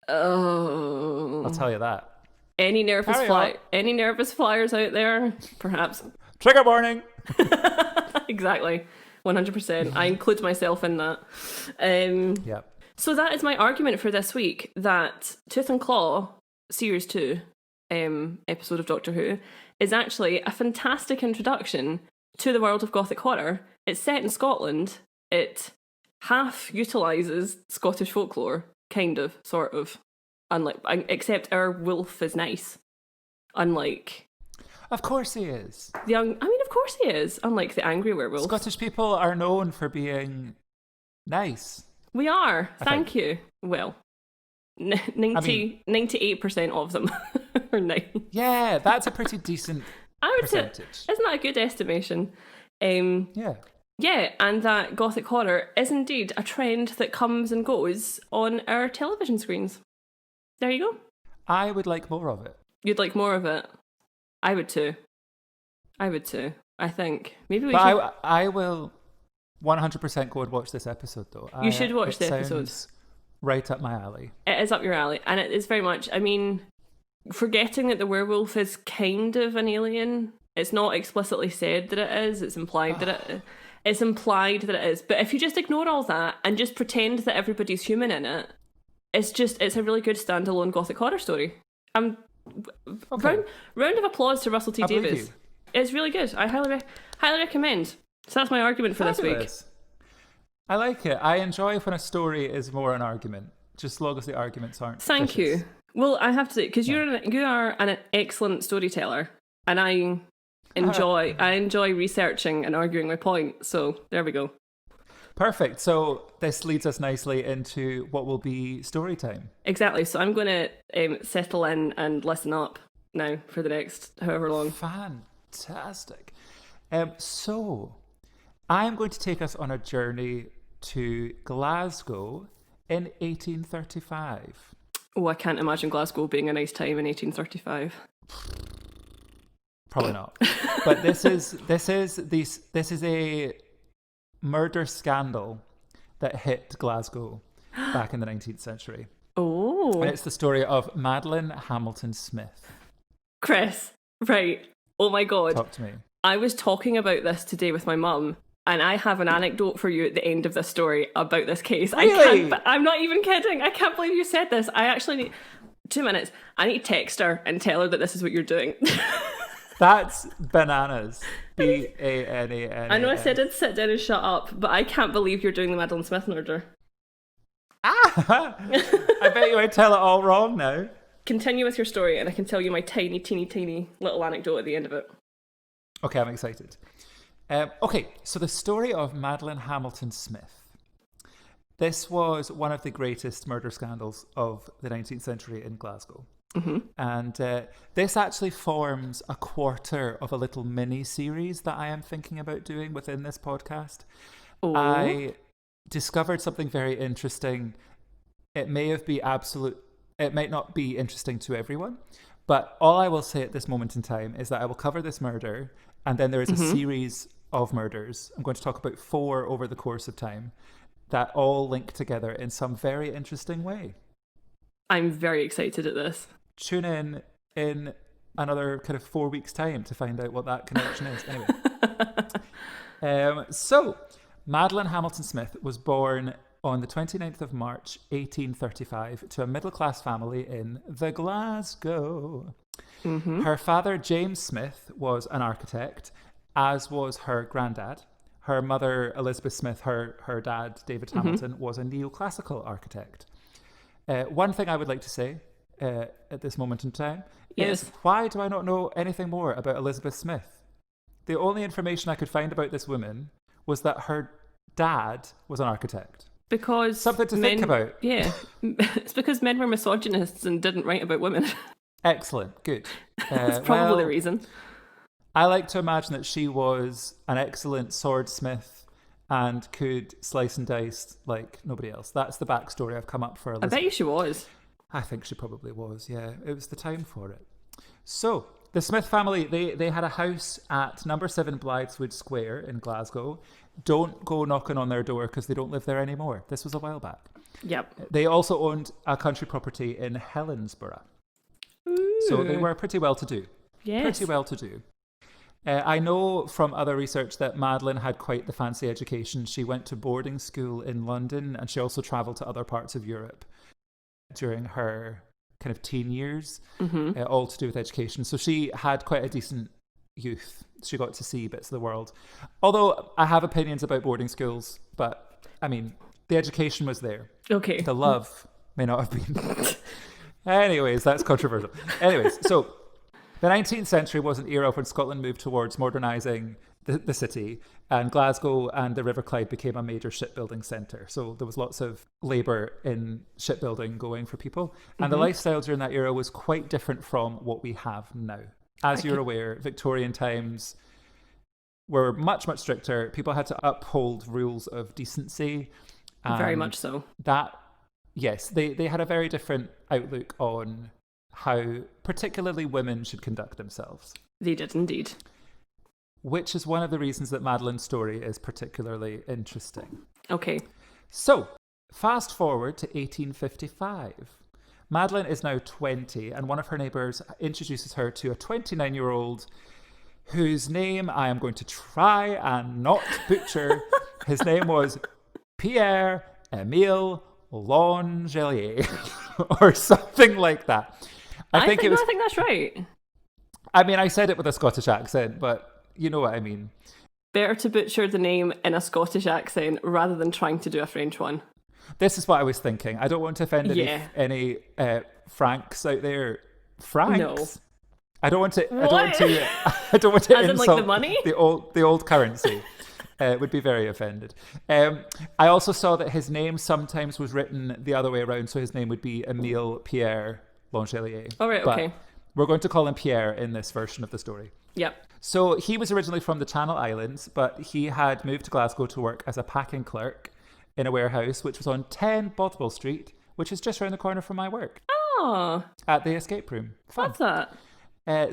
Oh, I'll tell you that. Any nervous flyers out there? Perhaps. Trigger warning. Exactly, 100%. I include myself in that. Yeah. So that is my argument for this week, that Tooth and Claw Series 2 episode of Doctor Who is actually a fantastic introduction to the world of Gothic horror. It's set in Scotland. It half utilises Scottish folklore, kind of, sort of. Except our wolf is nice. Unlike... Of course he is. Of course he is. Unlike the angry werewolf. Scottish people are known for being nice. We are. Thank you. Well, 98% of them are nice. Yeah, that's a pretty decent percentage. Isn't that a good estimation? Yeah. Yeah, and that Gothic horror is indeed a trend that comes and goes on our television screens. There you go. I would like more of it. You'd like more of it? I would too. I think. Maybe we should... I will 100% go and watch this episode, though. You should watch the episode. Right up my alley. It is up your alley, and it is very much, forgetting that the werewolf is kind of an alien. It's not explicitly said that it is, it's implied that it is. But if you just ignore all that and just pretend that everybody's human in it, it's a really good standalone Gothic horror story. Okay. Round of applause to Russell T Davies. It's really good. I highly recommend. So that's my argument for Fabulous. This week. I like it. I enjoy when a story is more an argument, just as long as the arguments aren't. Thank you. Well, I have to say, because you are an excellent storyteller, and I enjoy researching and arguing my point. So there we go. Perfect. So this leads us nicely into what will be story time. Exactly. So I'm going to settle in and listen up now for the next however long. Fantastic. So I'm going to take us on a journey to Glasgow in 1835. Oh, I can't imagine Glasgow being a nice time in 1835. Probably not. But this is a murder scandal that hit Glasgow back in the 19th century. Oh. And it's the story of Madeleine Hamilton Smith. Chris, right. Oh my God. Talk to me. I was talking about this today with my mum, and I have an anecdote for you at the end of this story about this case. Really? I'm not even kidding. I can't believe you said this. I actually need 2 minutes. I need to text her and tell her that this is what you're doing. That's bananas. B-A-N-A-N. I know I said I'd sit down and shut up, but I can't believe you're doing the Madeleine Smith murder. I bet you I tell it all wrong now. Continue with your story, and I can tell you my tiny, teeny, teeny little anecdote at the end of it. Okay, I'm excited. Okay, so the story of Madeleine Hamilton Smith. This was one of the greatest murder scandals of the 19th century in Glasgow. Mm-hmm. And this actually forms a quarter of a little mini-series that I am thinking about doing within this podcast. Oh. I discovered something very interesting it might not be interesting to everyone, but all I will say at this moment in time is that I will cover this murder, and then there is a series of murders. I'm going to talk about 4 over the course of time that all link together in some very interesting way. I'm very excited at this. Tune in another kind of 4 weeks' time to find out what that connection is. Anyway. So, Madeleine Hamilton Smith was born on the 29th of March, 1835, to a middle-class family in the Glasgow. Her father, James Smith, was an architect, as was her granddad. Her mother, Elizabeth Smith, her dad, David Hamilton, was a neoclassical architect. One thing I would like to say at this moment in time is, why do I not know anything more about Elizabeth Smith? The only information I could find about this woman was that her dad was an architect. Because something to think about. Yeah. It's because men were misogynists and didn't write about women. Excellent. Good. That's probably the reason. I like to imagine that she was an excellent swordsmith and could slice and dice like nobody else. That's the backstory I've come up for Elizabeth. I bet you she was. I think she probably was, yeah. It was the time for it. So, the Smith family, they had a house at number 7 Blytheswood Square in Glasgow. Don't go knocking on their door because they don't live there anymore. This was a while back. Yep. They also owned a country property in Helensburgh. Ooh. So they were pretty well-to-do. Yes. Pretty well-to-do. I know from other research that Madeleine had quite the fancy education. She went to boarding school in London, and she also travelled to other parts of Europe during her kind of teen years, all to do with education. So she had quite a decent youth. She got to see bits of the world. Although I have opinions about boarding schools, but I mean, the education was there. Okay. The love may not have been. Anyways, that's controversial. Anyways, so the 19th century was an era when Scotland moved towards modernising the city, and Glasgow and the River Clyde became a major shipbuilding centre. So there was lots of labour in shipbuilding going for people. And the lifestyle during that era was quite different from what we have now. As you're aware, Victorian times were much, much stricter. People had to uphold rules of decency. Very much so. Yes, they had a very different outlook on how particularly women should conduct themselves. They did indeed. Which is one of the reasons that Madeleine's story is particularly interesting. Okay. So, fast forward to 1855. Madeleine is now 20, and one of her neighbours introduces her to a 29-year-old whose name I am going to try and not butcher. His name was Pierre Emile Langelier, or something like that. I think that's right. I mean, I said it with a Scottish accent, but you know what I mean. Better to butcher the name in a Scottish accent rather than trying to do a French one. This is what I was thinking. I don't want to offend any Franks out there. Franks? No. I don't want to. What? I don't want to As insult in, like, the money? the old currency. Would be very offended. I also saw that his name sometimes was written the other way around, so his name would be Emile Pierre Langelier. All right. Okay. We're going to call him Pierre in this version of the story. Yep. So he was originally from the Channel Islands, but he had moved to Glasgow to work as a packing clerk in a warehouse, which was on 10 Bothwell Street, which is just around the corner from my work. Oh. At the escape room. Fun. What's that?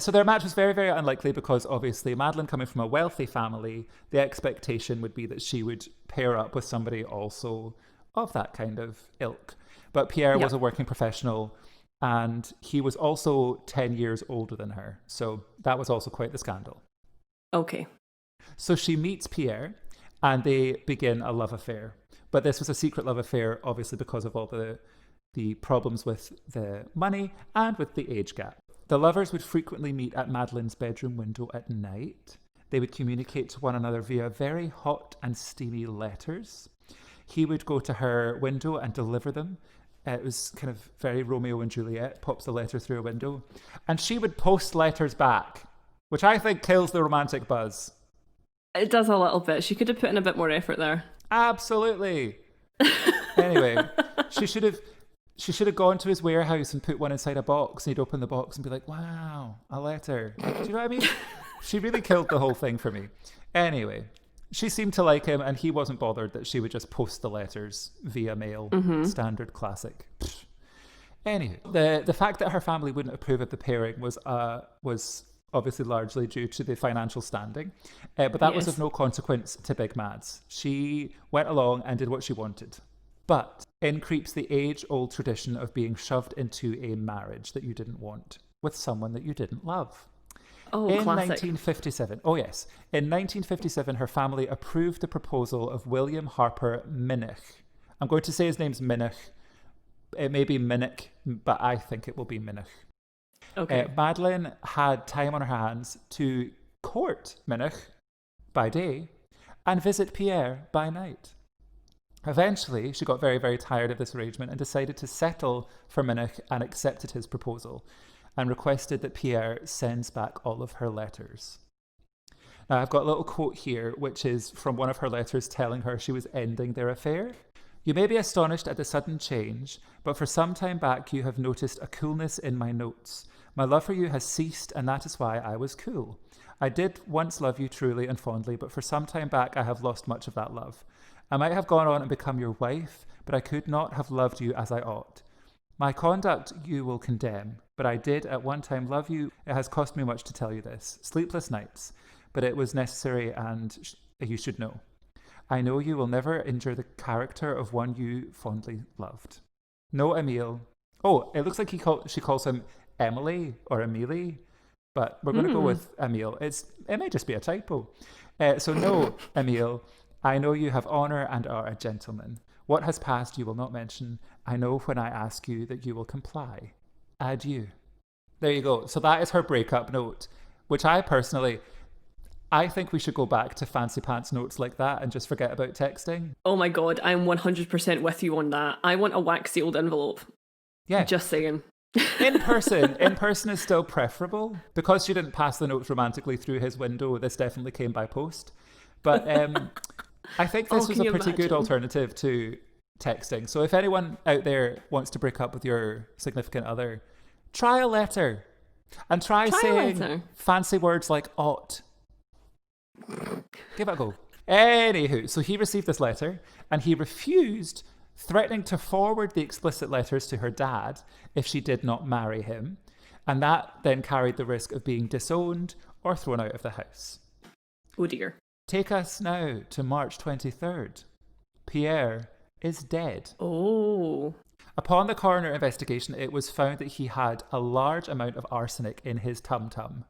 So their match was very, very unlikely because obviously Madeleine coming from a wealthy family, the expectation would be that she would pair up with somebody also of that kind of ilk. But Pierre was a working professional, and he was also 10 years older than her. So that was also quite the scandal. Okay. So she meets Pierre and they begin a love affair. But this was a secret love affair, obviously, because of all the problems with the money and with the age gap. The lovers would frequently meet at Madeleine's bedroom window at night. They would communicate to one another via very hot and steamy letters. He would go to her window and deliver them. It was kind of very Romeo and Juliet, pops the letter through a window. And she would post letters back, which I think kills the romantic buzz. It does a little bit. She could have put in a bit more effort there. Absolutely. Anyway, she should have gone to his warehouse and put one inside a box, and he'd open the box and be like, wow, a letter. Do you know what I mean? She really killed the whole thing for me. Anyway, she seemed to like him, and he wasn't bothered that she would just post the letters via mail. Standard classic. Anywho, the fact that her family wouldn't approve of the pairing was obviously largely due to the financial standing, but that was of no consequence to Big Mads. She went along and did what she wanted. But in creeps the age-old tradition of being shoved into a marriage that you didn't want with someone that you didn't love. Oh, in classic. 1957, in 1957, her family approved the proposal of William Harper Minich. I'm going to say his name's Minich. It may be Minich, but I think it will be Minich. Okay. Madeleine had time on her hands to court Minich by day and visit Pierre by night. Eventually, she got very, very tired of this arrangement and decided to settle for Minich and accepted his proposal and requested that Pierre sends back all of her letters. Now, I've got a little quote here, which is from one of her letters telling her she was ending their affair. You may be astonished at the sudden change, but for some time back you have noticed a coolness in my notes. My love for you has ceased, and that is why I was cool. I did once love you truly and fondly, but for some time back I have lost much of that love. I might have gone on and become your wife, but I could not have loved you as I ought. My conduct you will condemn, but I did at one time love you. It has cost me much to tell you this. Sleepless nights, but it was necessary, and you should know. I know you will never injure the character of one you fondly loved. No, Emile. Oh, it looks like she calls him Emily or Emily, but we're going to go with Emile. It may just be a typo. So no, Emile, I know you have honour and are a gentleman. What has passed you will not mention. I know when I ask you that you will comply. Adieu. There you go. So that is her breakup note, which I think we should go back to fancy pants notes like that and just forget about texting. Oh my God, I'm 100% with you on that. I want a wax sealed envelope. Yeah. Just saying. In person is still preferable. Because she didn't pass the notes romantically through his window, this definitely came by post. But I think this was a pretty good alternative to texting. So if anyone out there wants to break up with your significant other, try a letter. And try saying fancy words like ought. Give it a go. Anywho, so he received this letter and he refused, threatening to forward the explicit letters to her dad if she did not marry him. And that then carried the risk of being disowned or thrown out of the house. Oh dear. Take us now to March 23rd. Pierre is dead. Oh. Upon the coroner investigation, it was found that he had a large amount of arsenic in his tum-tum.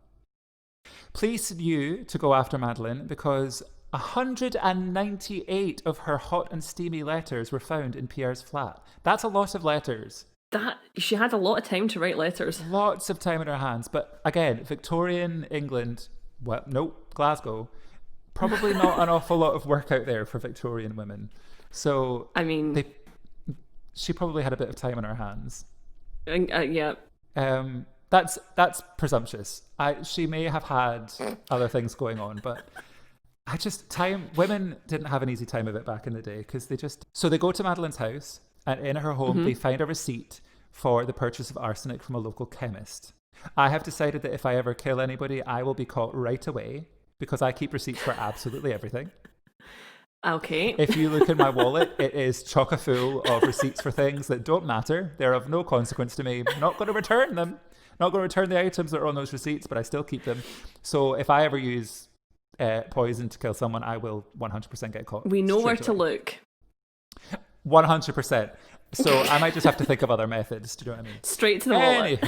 Police knew to go after Madeleine because 198 of her hot and steamy letters were found in Pierre's flat. That's a lot of letters. She had a lot of time to write letters. Lots of time in her hands. But again, Victorian England, Glasgow, probably not an awful lot of work out there for Victorian women. So, I mean, she probably had a bit of time on her hands. Yeah. That's presumptuous. She may have had other things going on, but women didn't have an easy time of it back in the day because so they go to Madeleine's house and in her home they find a receipt for the purchase of arsenic from a local chemist. I have decided that if I ever kill anybody, I will be caught right away because I keep receipts for absolutely everything. Okay. If you look in my wallet, it is chock-a-full of receipts for things that don't matter. They're of no consequence to me. I'm not going to return them. Not going to return the items that are on those receipts, but I still keep them. So if I ever use poison to kill someone, I will 100% get caught. We know where to look. 100%. So I might just have to think of other methods. Do you know what I mean? Straight to the wallet.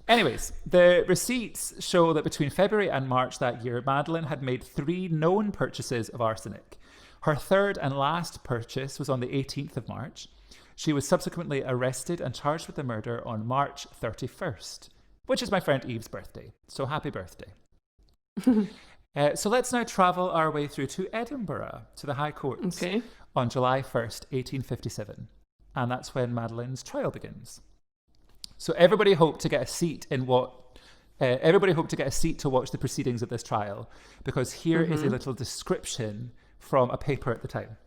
Anyways, the receipts show that between February and March that year, Madeleine had made 3 known purchases of arsenic. Her third and last purchase was on the 18th of March. She was subsequently arrested and charged with the murder on March 31st, which is my friend Eve's birthday. So happy birthday. So let's now travel our way through to Edinburgh, to the High Courts, on July 1st, 1857. And that's when Madeleine's trial begins. So everybody hoped to get a seat to watch the proceedings of this trial, because here is a little description from a paper at the time.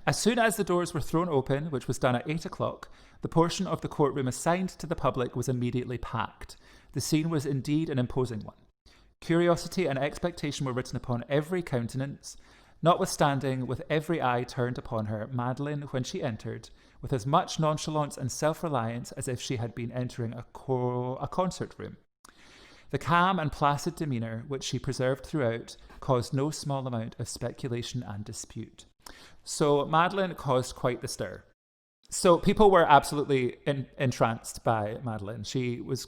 As soon as the doors were thrown open, which was done at 8 o'clock, the portion of the courtroom assigned to the public was immediately packed. The scene was indeed an imposing one. Curiosity and expectation were written upon every countenance. Notwithstanding, with every eye turned upon her, Madeleine, when she entered, with as much nonchalance and self-reliance as if she had been entering a concert room. The calm and placid demeanour which she preserved throughout caused no small amount of speculation and dispute. So Madeleine caused quite the stir. So people were absolutely entranced by Madeleine. She was...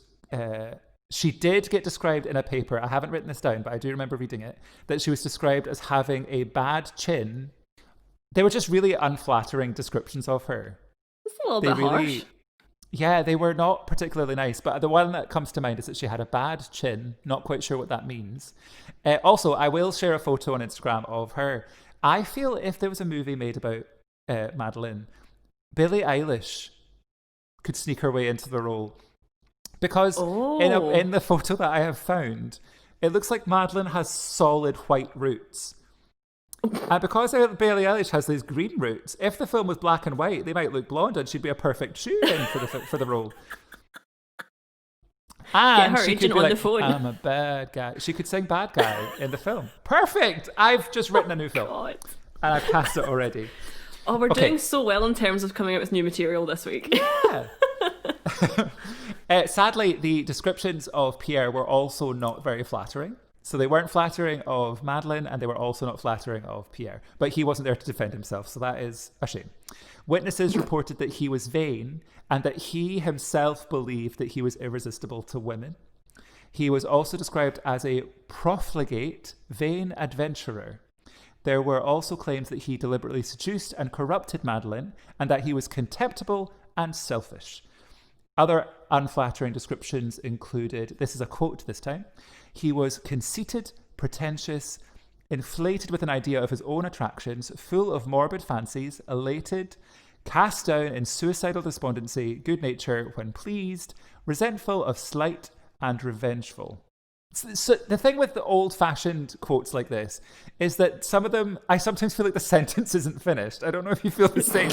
She did get described in a paper, I haven't written this down, but I do remember reading it, that she was described as having a bad chin. They were just really unflattering descriptions of her. It's a little bit harsh. Yeah, they were not particularly nice, but the one that comes to mind is that she had a bad chin. Not quite sure what that means. Also, I will share a photo on Instagram of her. I feel if there was a movie made about Madeleine, Billie Eilish could sneak her way into the role. Because in the photo that I have found, it looks like Madeleine has solid white roots. And because Billie Eilish has these green roots, if the film was black and white, they might look blonde and she'd be a perfect shoe-in for the role. And get her agent on the phone. I'm a bad guy. She could sing bad guy in the film. Perfect! I've just written a new film. God. And I've cast it already. Oh, we're doing so well in terms of coming out with new material this week. Yeah. Sadly, the descriptions of Pierre were also not very flattering. So they weren't flattering of Madeleine, and they were also not flattering of Pierre. But he wasn't there to defend himself, so that is a shame. Witnesses reported that he was vain, and that he himself believed that he was irresistible to women. He was also described as a profligate, vain adventurer. There were also claims that he deliberately seduced and corrupted Madeleine, and that he was contemptible and selfish. Other unflattering descriptions included, this is a quote this time, he was conceited, pretentious, inflated with an idea of his own attractions, full of morbid fancies, elated, cast down in suicidal despondency, good nature when pleased, resentful of slight, and revengeful. So the thing with the old-fashioned quotes like this is that some of them, I sometimes feel like the sentence isn't finished. I don't know if you feel the same.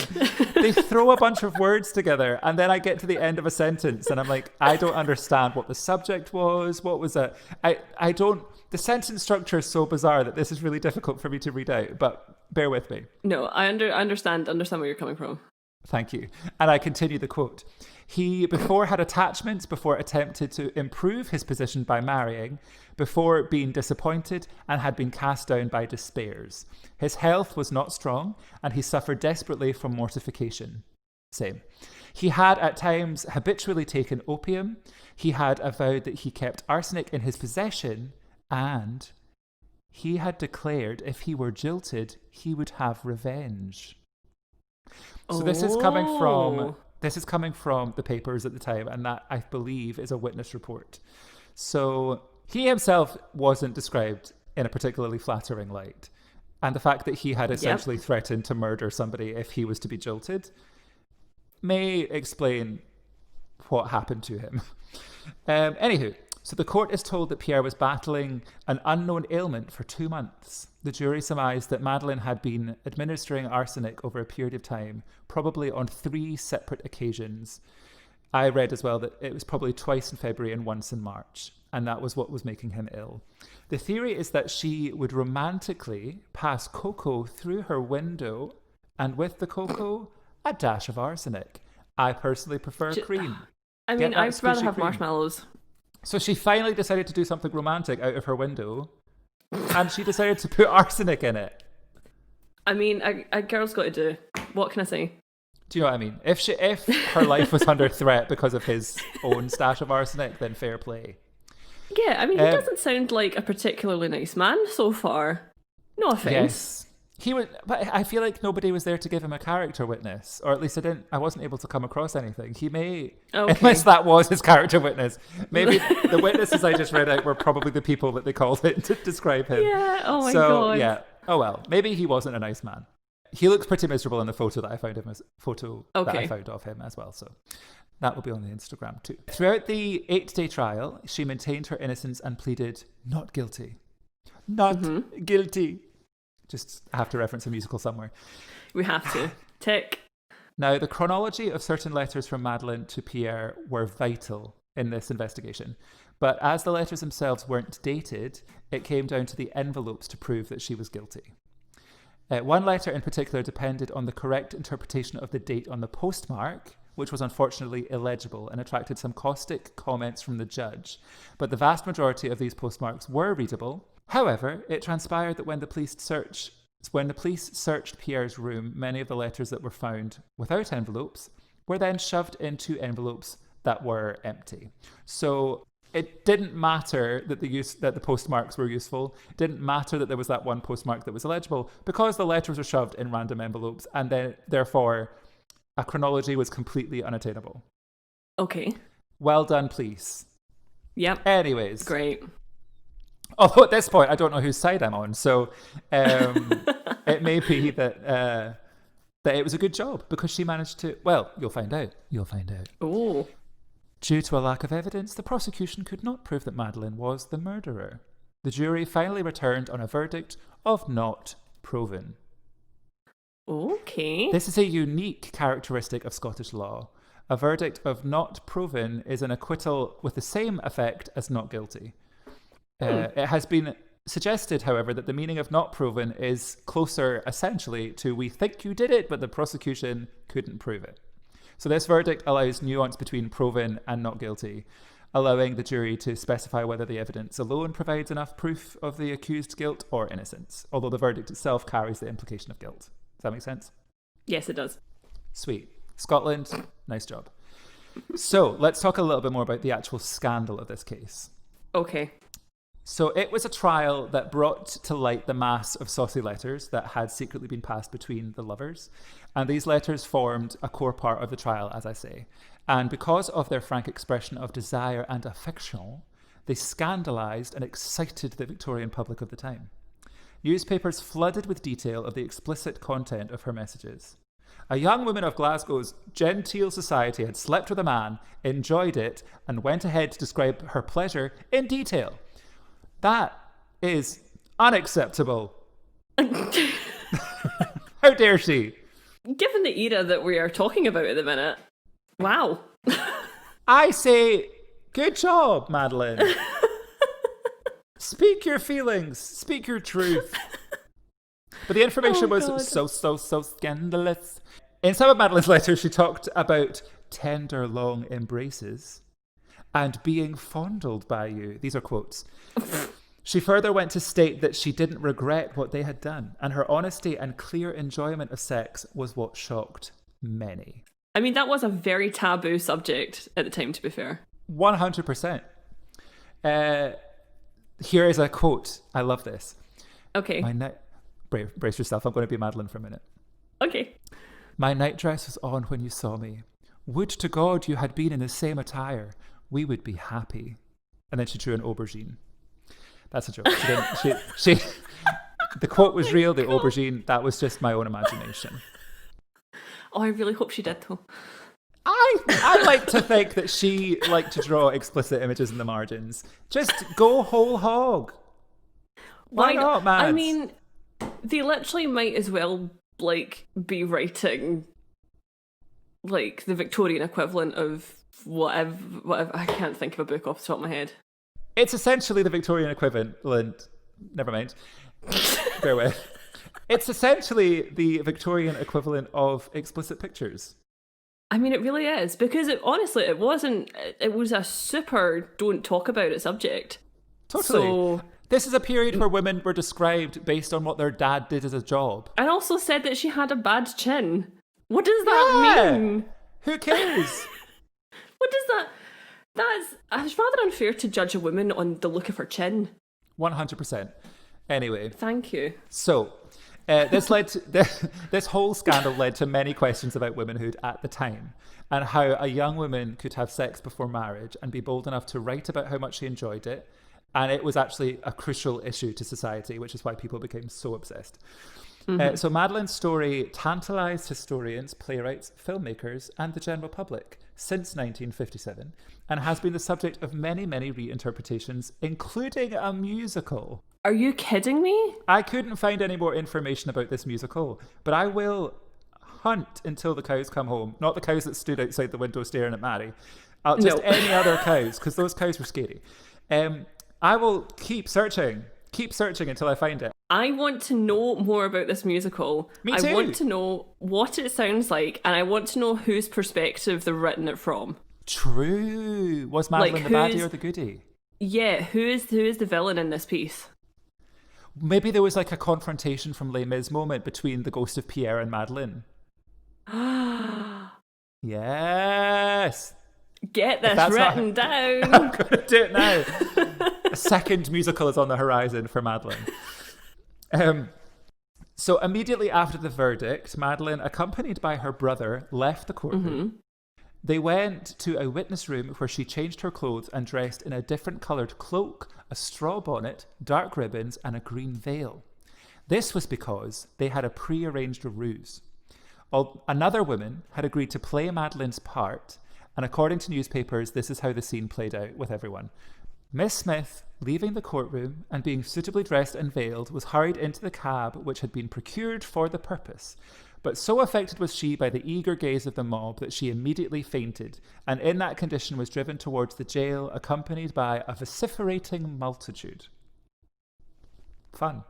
They throw a bunch of words together, and then I get to the end of a sentence, and I'm like, I don't understand what the subject was. What was it? I don't. The sentence structure is so bizarre that this is really difficult for me to read out. But bear with me. No, I understand where you're coming from. Thank you. And I continue the quote. He before had attachments, before attempted to improve his position by marrying, before being disappointed and had been cast down by despairs. His health was not strong and he suffered desperately from mortification. Same. He had at times habitually taken opium. He had avowed that he kept arsenic in his possession, and he had declared if he were jilted, he would have revenge. So this is coming from the papers at the time, and that, I believe, is a witness report. So he himself wasn't described in a particularly flattering light. And the fact that he had essentially threatened to murder somebody if he was to be jilted may explain what happened to him. Anywho, so the court is told that Pierre was battling an unknown ailment for 2 months. The jury surmised that Madeleine had been administering arsenic over a period of time, probably on 3 separate occasions. I read as well that it was probably twice in February and once in March, and that was what was making him ill. The theory is that she would romantically pass cocoa through her window, and with the cocoa, a dash of arsenic. I personally prefer cream. I mean, I'd rather have marshmallows. So she finally decided to do something romantic out of her window, and she decided to put arsenic in it. I mean, a girl's got to do. What can I say? Do you know what I mean? If her life was under threat because of his own stash of arsenic, then fair play. Yeah, I mean, he doesn't sound like a particularly nice man so far. No offense. Yes. He was, but I feel like nobody was there to give him a character witness, or at least I wasn't able to come across anything. He may, unless that was his character witness. Maybe the witnesses I just read out were probably the people that they called in to describe him. Yeah, oh my God. Yeah, oh well, maybe he wasn't a nice man. He looks pretty miserable in the photo that I found that I found of him as well, so that will be on the Instagram too. Throughout the 8-day trial, she maintained her innocence and pleaded not guilty. Not guilty. Just have to reference a musical somewhere. We have to. Tick. Now, the chronology of certain letters from Madeleine to Pierre were vital in this investigation. But as the letters themselves weren't dated, it came down to the envelopes to prove that she was guilty. One letter in particular depended on the correct interpretation of the date on the postmark, which was unfortunately illegible and attracted some caustic comments from the judge. But the vast majority of these postmarks were readable. However, it transpired that when the police searched Pierre's room, many of the letters that were found without envelopes were then shoved into envelopes that were empty. So it didn't matter that the postmarks were useful. It didn't matter that there was that one postmark that was illegible, because the letters were shoved in random envelopes, and then therefore a chronology was completely unattainable. Okay. Well done, police. Yep. Anyways. Great. Although at this point, I don't know whose side I'm on. So it may be that it was a good job because she managed to... Well, you'll find out. Oh. Due to a lack of evidence, the prosecution could not prove that Madeleine was the murderer. The jury finally returned on a verdict of not proven. Okay. This is a unique characteristic of Scottish law. A verdict of not proven is an acquittal with the same effect as not guilty. It has been suggested, however, that the meaning of not proven is closer, essentially, to we think you did it, but the prosecution couldn't prove it. So this verdict allows nuance between proven and not guilty, allowing the jury to specify whether the evidence alone provides enough proof of the accused's guilt or innocence, although the verdict itself carries the implication of guilt. Does that make sense? Yes, it does. Sweet. Scotland, nice job. So let's talk a little bit more about the actual scandal of this case. Okay. So it was a trial that brought to light the mass of saucy letters that had secretly been passed between the lovers. And these letters formed a core part of the trial, as I say. And because of their frank expression of desire and affection, they scandalised and excited the Victorian public of the time. Newspapers flooded with detail of the explicit content of her messages. A young woman of Glasgow's genteel society had slept with a man, enjoyed it, and went ahead to describe her pleasure in detail. That is unacceptable. How dare she? Given the era that we are talking about at the minute, wow. I say, good job, Madeleine. Speak your feelings. Speak your truth. But the information was so scandalous. In some of Madeleine's letters, she talked about tender, long embraces and being fondled by you. These are quotes. She further went to state that she didn't regret what they had done, and her honesty and clear enjoyment of sex was what shocked many. I mean, that was a very taboo subject at the time, to be fair. 100%. Here is a quote. I love this. Okay. Brace yourself. I'm going to be Madeleine for a minute. Okay. My nightdress was on when you saw me. Would to God you had been in the same attire. We would be happy. And then she drew an aubergine. That's a joke. She the quote was real. The aubergine, that was just my own imagination. Oh, I really hope she did, though. I like to think that she liked to draw explicit images in the margins. Just go whole hog. Why not, man? I mean, they literally might as well be writing the Victorian equivalent of whatever. I can't think of a book off the top of my head. It's essentially the Victorian equivalent. Never mind. Bear with. It's essentially the Victorian equivalent of explicit pictures. I mean, it really is, because it was a super don't talk about it subject. Totally. So, this is a period where women were described based on what their dad did as a job. And also said that she had a bad chin. What does that mean? Who cares? What does that... It's rather unfair to judge a woman on the look of her chin. 100%. Anyway. Thank you. So, this whole scandal led to many questions about womanhood at the time, and how a young woman could have sex before marriage and be bold enough to write about how much she enjoyed it. And it was actually a crucial issue to society, which is why people became so obsessed. Mm-hmm. So Madeleine's story tantalised historians, playwrights, filmmakers, and the general public since 1957, and has been the subject of many, many reinterpretations, including a musical. Are you kidding me? I couldn't find any more information about this musical, but I will hunt until the cows come home. Not the cows that stood outside the window staring at Mary. Just any other cows, because those cows were scary. I will keep searching until I find it. I want to know more about this musical. Me too. I want to know what it sounds like, and I want to know whose perspective they're written it from. True. Was Madeline the baddie or the goodie? Yeah, who is the villain in this piece? Maybe there was like a confrontation from Les Mis moment between the ghost of Pierre and Madeline. Yes. Get this written down. I'm going to do it now. A second musical is on the horizon for Madeline. So immediately after the verdict, Madeline, accompanied by her brother, left the courtroom. They went to a witness room where she changed her clothes and dressed in a different coloured cloak, a straw bonnet, dark ribbons, and a green veil. This was because they had a pre-arranged ruse. Another woman had agreed to play Madeline's part, and according to newspapers, this is how the scene played out with everyone. Miss Smith, leaving the courtroom and being suitably dressed and veiled, was hurried into the cab which had been procured for the purpose. But so affected was she by the eager gaze of the mob that she immediately fainted, and in that condition was driven towards the jail, accompanied by a vociferating multitude. Fun.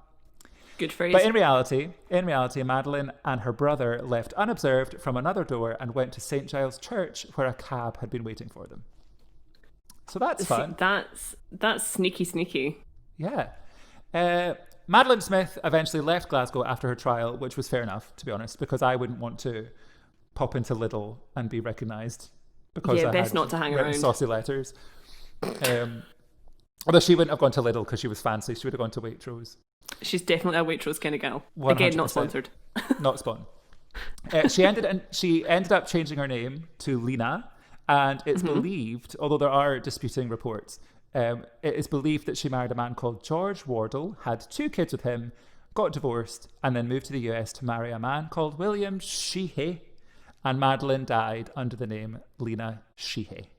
Good phrase. But in reality, Madeline and her brother left unobserved from another door and went to St. Giles Church, where a cab had been waiting for them. So that's fun. That's sneaky. Yeah. Madeline Smith eventually left Glasgow after her trial, which was fair enough, to be honest, because I wouldn't want to pop into Lidl and be recognised because I best had not to hang around. Saucy letters. Although she wouldn't have gone to Lidl because she was fancy. She would have gone to Waitrose. She's definitely a Waitrose kind of gal. 100%. Again, not sponsored. Not spawn. She ended up changing her name to Lena, and it's believed, although there are disputing reports, it is believed that she married a man called George Wardle, had 2 kids with him, got divorced, and then moved to the US to marry a man called William Sheehy, and Madeline died under the name Lena Sheehy.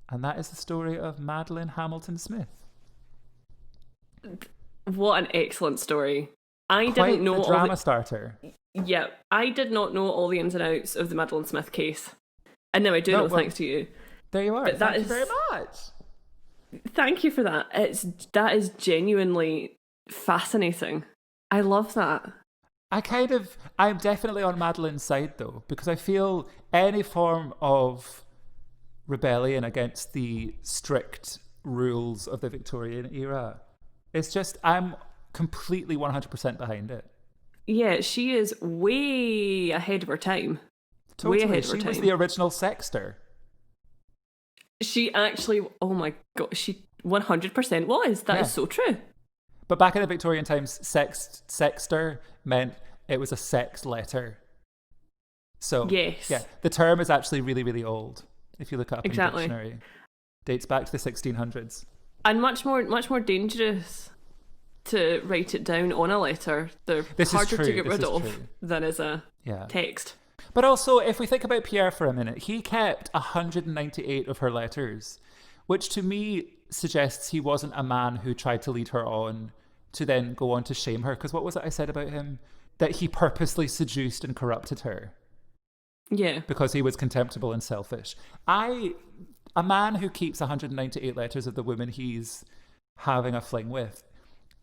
And that is the story of Madeline Hamilton Smith. What an excellent story. I didn't know the drama starter. Yeah, I did not know all the ins and outs of the Madeline Smith case. And now I do know, thanks to you. There you are. But Thank you very much. Thank you for that. That is genuinely fascinating. I love that. I'm definitely on Madeline's side though, because I feel any form of rebellion against the strict rules of the Victorian era, it's just, I'm completely 100% behind it. Yeah, she is way ahead of her time. Totally. Way ahead of her time. She was the original sexter. She actually, oh my God, she 100% was. That is so true. But back in the Victorian times, sexter meant it was a sex letter. So, yes. Yeah, the term is actually really, really old. If you look it up in the dictionary. Dates back to the 1600s. And much more dangerous to write it down on a letter. They're harder to get rid of than as a text. But also, if we think about Pierre for a minute, he kept 198 of her letters, which to me suggests he wasn't a man who tried to lead her on to then go on to shame her. Because what was it I said about him? That he purposely seduced and corrupted her. Yeah. Because he was contemptible and selfish. A man who keeps 198 letters of the woman he's having a fling with,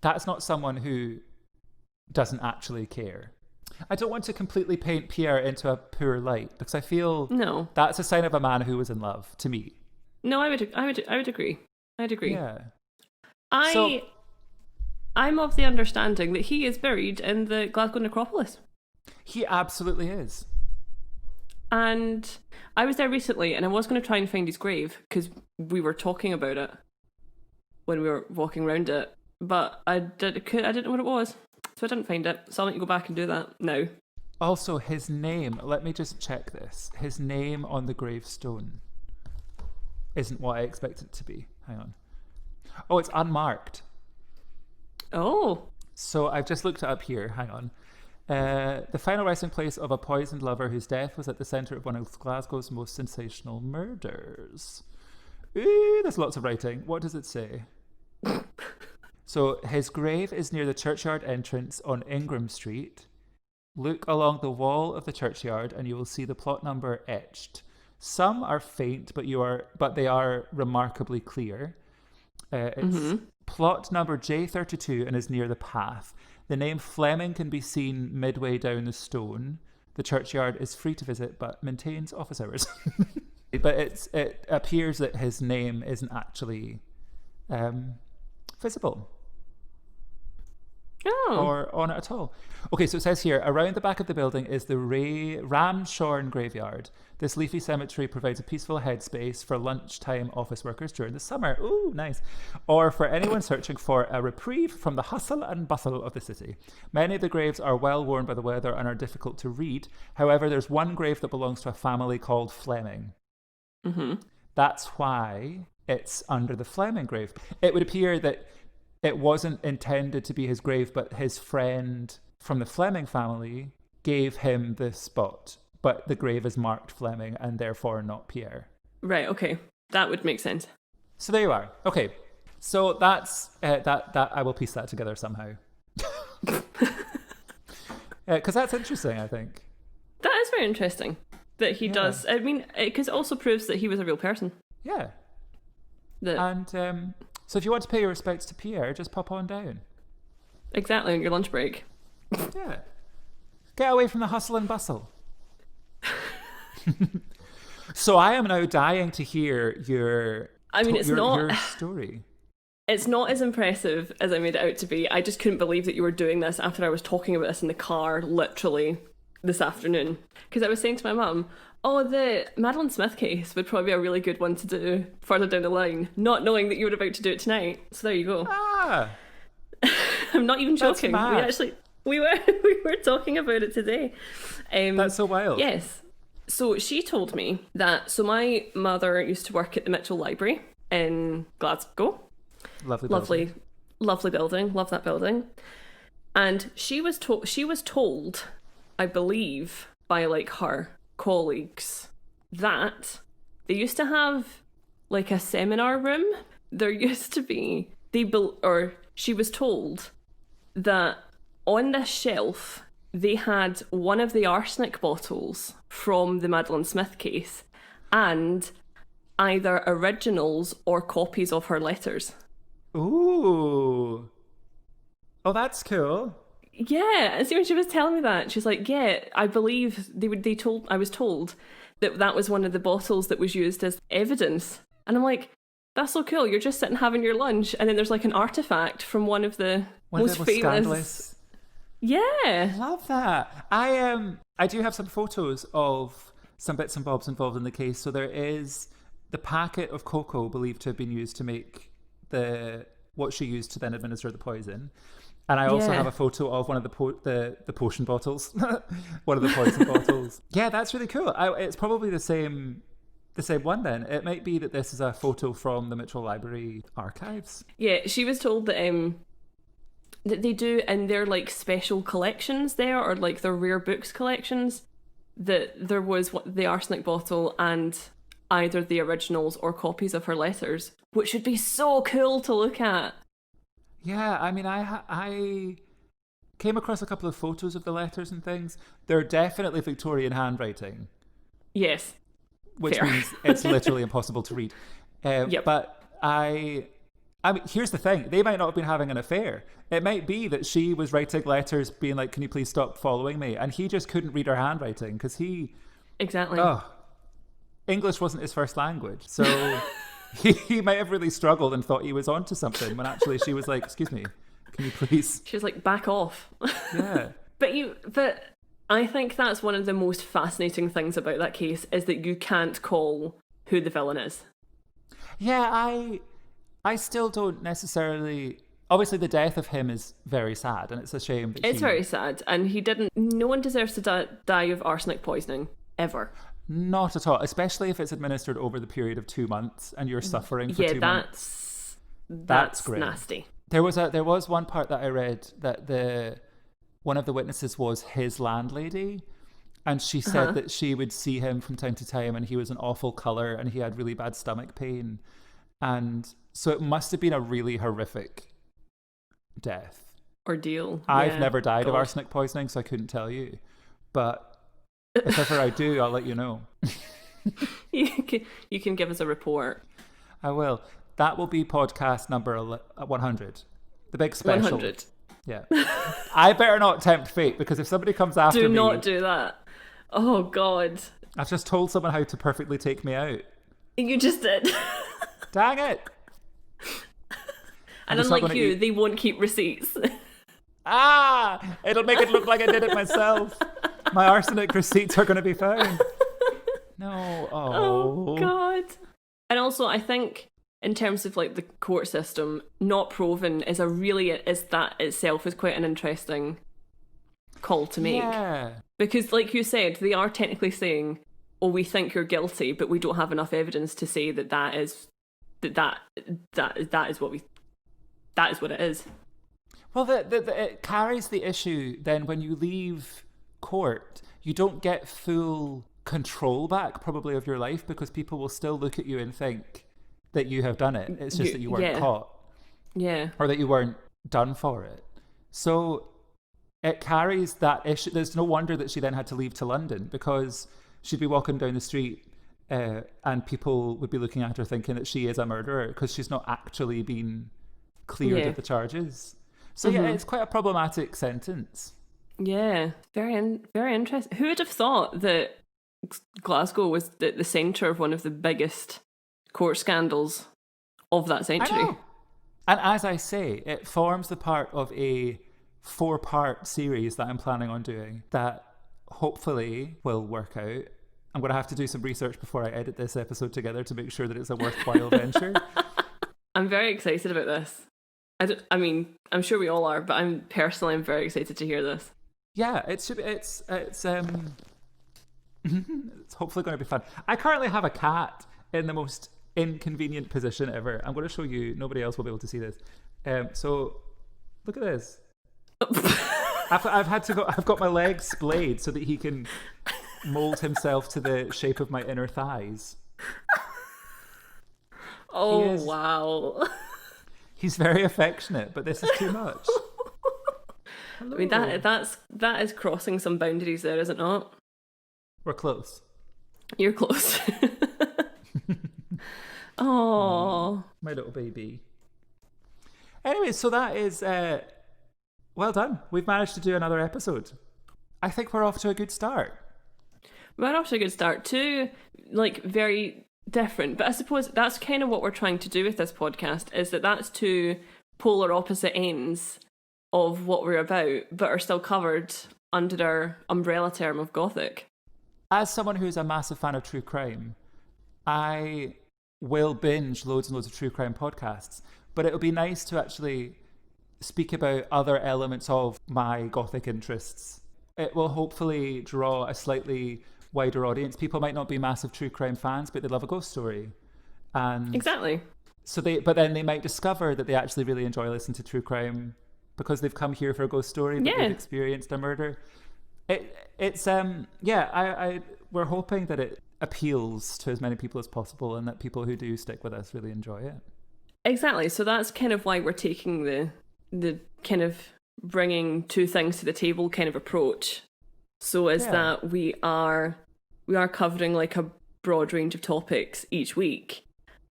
that's not someone who doesn't actually care. I don't want to completely paint Pierre into a poor light because I feel that's a sign of a man who was in love to me. No, I would agree. I'd agree. Yeah. I'm of the understanding that he is buried in the Glasgow necropolis. He absolutely is. And I was there recently and I was going to try and find his grave because we were talking about it when we were walking around it, but I didn't know what it was. So I didn't find it. So I'll let you go back and do that now. Also, his name, let me just check this. His name on the gravestone isn't what I expect it to be. Hang on. Oh, it's unmarked. Oh. So I've just looked it up here. Hang on. The final resting place of a poisoned lover whose death was at the centre of one of Glasgow's most sensational murders. Ooh, there's lots of writing. What does it say? So his grave is near the churchyard entrance on Ingram Street. Look along the wall of the churchyard and you will see the plot number etched. Some are faint, but they are remarkably clear. It's plot number J32 and is near the path. The name Fleming can be seen midway down the stone. The churchyard is free to visit, but maintains office hours. But it appears that his name isn't actually visible. Or on it at all. Okay, so it says here, around the back of the building is the Ramshorn graveyard. This leafy cemetery provides a peaceful headspace for lunchtime office workers during the summer. Ooh, nice. Or for anyone searching for a reprieve from the hustle and bustle of the city. Many of the graves are well worn by the weather and are difficult to read. However, there's one grave that belongs to a family called Fleming. That's why it's under the Fleming grave. It would appear that it wasn't intended to be his grave, but his friend from the Fleming family gave him the spot. But the grave is marked Fleming and therefore not Pierre. Right, okay. That would make sense. So there you are. Okay. So that's that I will piece that together somehow. Because that's interesting, I think. That is very interesting. That he does. I mean, because it also proves that he was a real person. Yeah. And so if you want to pay your respects to Pierre, just pop on down. Exactly, on your lunch break. Yeah. Get away from the hustle and bustle. So I am now dying to hear your story. It's not as impressive as I made it out to be. I just couldn't believe that you were doing this after I was talking about this in the car, literally, this afternoon. Because I was saying to my mum, the Madeline Smith case would probably be a really good one to do further down the line, not knowing that you were about to do it tonight. So there you go. I'm not even joking. We were talking about it today. That's so wild. Yes. So she told me that, so my mother used to work at the Mitchell Library in Glasgow. Lovely building. Love that building. And she was told, I believe, by like her colleagues that they used to have like a seminar room. There used to be, she was told that on this shelf they had one of the arsenic bottles from the Madeline Smith case and either originals or copies of her letters. Ooh. Oh, that's cool. Yeah, and see, when she was telling me that, she's like, yeah, I believe I was told that was one of the bottles that was used as evidence. And I'm like, that's so cool. You're just sitting having your lunch and then there's like an artifact from one of the most famous... Scandalous. Yeah. Love that. I do have some photos of some bits and bobs involved in the case. So there is the packet of cocoa believed to have been used to make what she used to then administer the poison. And I also have a photo of one of the potion bottles, one of the poison bottles. Yeah, that's really cool. It's probably the same one then. It might be that this is a photo from the Mitchell Library archives. Yeah, she was told that that they do in their like special collections there, or like their rare books collections, that there was the arsenic bottle and either the originals or copies of her letters, which would be so cool to look at. Yeah, I mean, I came across a couple of photos of the letters and things. They're definitely Victorian handwriting. Yes. Which means it's literally impossible to read. Yep. But I mean, here's the thing. They might not have been having an affair. It might be that she was writing letters being like, can you please stop following me? And he just couldn't read her handwriting because Exactly. English wasn't his first language. So... He might have really struggled and thought he was onto something when actually she was like, excuse me, can you please... She was like, back off. Yeah. But I think that's one of the most fascinating things about that case is that you can't call who the villain is. Yeah, I still don't necessarily... Obviously, the death of him is very sad, and it's a shame that It's very sad, and no one deserves to die of arsenic poisoning, ever. Not at all, especially if it's administered over the period of 2 months and you're suffering for 2 months. That's great. Nasty. There was one part that I read that one of the witnesses was his landlady, and she said that she would see him from time to time and he was an awful colour and he had really bad stomach pain. And so it must have been a really horrific death. Ordeal. I've never died of arsenic poisoning, so I couldn't tell you. But if ever I do, I'll let you know. You can give us a report. I will. That will be podcast number 100. The big special. 100. Yeah. I better not tempt fate, because if somebody comes after me... Do not do that. Oh, God. I've just told someone how to perfectly take me out. You just did. Dang it. And unlike you, they won't keep receipts. It'll make it look like I did it myself. My arsenic receipts are going to be found. No. Oh, God. And also, I think in terms of like the court system, not proven is that itself is quite an interesting call to make. Yeah. Because like you said, they are technically saying, oh, we think you're guilty, but we don't have enough evidence to say that is what it is. Well, it carries the issue then when you leave court, you don't get full control back probably of your life, because people will still look at you and think that you have done it. It's just that you weren't caught. Yeah. Or that you weren't done for it. So it carries that issue. There's no wonder that she then had to leave to London, because she'd be walking down the street and people would be looking at her thinking that she is a murderer, because she's not actually been cleared of the charges. So yeah, it's quite a problematic sentence. Yeah, very interesting. Who would have thought that Glasgow was the centre of one of the biggest court scandals of that century? I know. And as I say, it forms the part of a 4-part series that I'm planning on doing that hopefully will work out. I'm going to have to do some research before I edit this episode together to make sure that it's a worthwhile venture. I'm very excited about this. I mean, I'm sure we all are, but I'm very excited to hear this. Yeah, it's hopefully going to be fun. I currently have a cat in the most inconvenient position ever. I'm going to show you. Nobody else will be able to see this. So look at this. I've got my legs splayed so that he can mold himself to the shape of my inner thighs. Oh, wow. He's very affectionate, but this is too much. Hello. I mean, that is crossing some boundaries there, is it not? We're close. You're close. Oh, my little baby. Anyway, so that is well done. We've managed to do another episode. I think we're off to a good start. We're off to a good start too. Like, very different, but I suppose that's kind of what we're trying to do with this podcast, is that's two polar opposite ends of what we're about, but are still covered under our umbrella term of Gothic. As someone who's a massive fan of true crime, I will binge loads and loads of true crime podcasts, but it'll be nice to actually speak about other elements of my Gothic interests. It will hopefully draw a slightly wider audience. People might not be massive true crime fans, but they love a ghost story. And exactly. So but then they might discover that they actually really enjoy listening to true crime because they've come here for a ghost story, but they've experienced a murder. We're hoping that it appeals to as many people as possible, and that people who do stick with us really enjoy it. Exactly. So that's kind of why we're taking the kind of bringing two things to the table kind of approach. So that we are covering like a broad range of topics each week.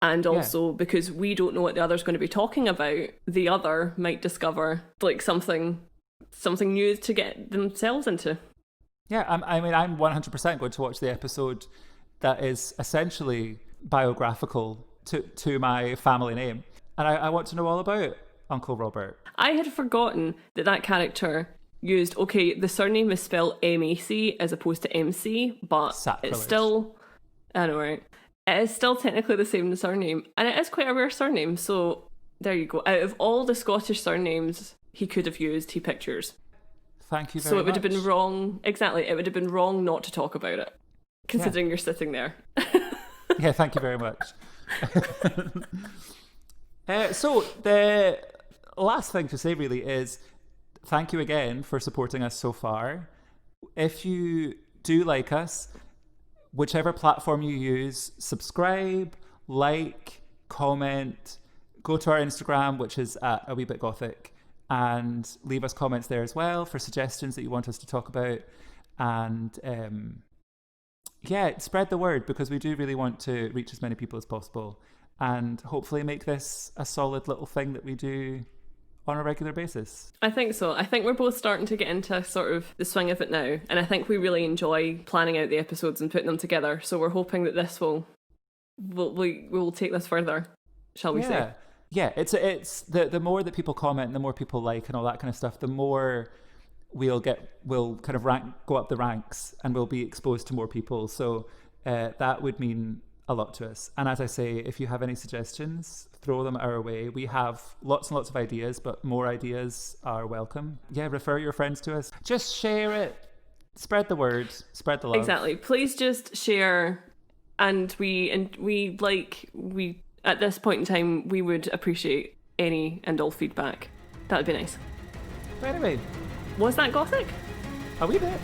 And also because we don't know what the other's going to be talking about, the other might discover like something new to get themselves into. Yeah, I'm 100% going to watch the episode that is essentially biographical to my family name. And I want to know all about Uncle Robert. I had forgotten that character used, the surname is spelled M-A-C as opposed to M-C, but Sacrilege. It's still, I know, right? It is still technically the same surname, and it is quite a rare surname, so there you go. Out of all the Scottish surnames he could have used, he picked yours. Thank you very much. So it would have been wrong, exactly, it would have been wrong not to talk about it, considering you're sitting there. Yeah, thank you very much. So the last thing to say really is thank you again for supporting us so far. If you do like us, whichever platform you use, subscribe, like, comment, go to our Instagram, which is at A Wee Bit Gothic, and leave us comments there as well for suggestions that you want us to talk about. And yeah, spread the word, because we do really want to reach as many people as possible and hopefully make this a solid little thing that we do on a regular basis. I think so. I think we're both starting to get into sort of the swing of it now, and I think we really enjoy planning out the episodes and putting them together. So we're hoping that this will take this further, shall we say? Yeah, it's the more that people comment and the more people like and all that kind of stuff, the more we'll kind of go up the ranks and we'll be exposed to more people. So that would mean a lot to us. And as I say, if you have any suggestions, throw them our way. We have lots and lots of ideas, but more ideas are welcome. Yeah, refer your friends to us. Just share it. Spread the word. Spread the love. Exactly. Please just share. And we at this point in time, we would appreciate any and all feedback. That would be nice. But anyway, was that Gothic? A wee bit.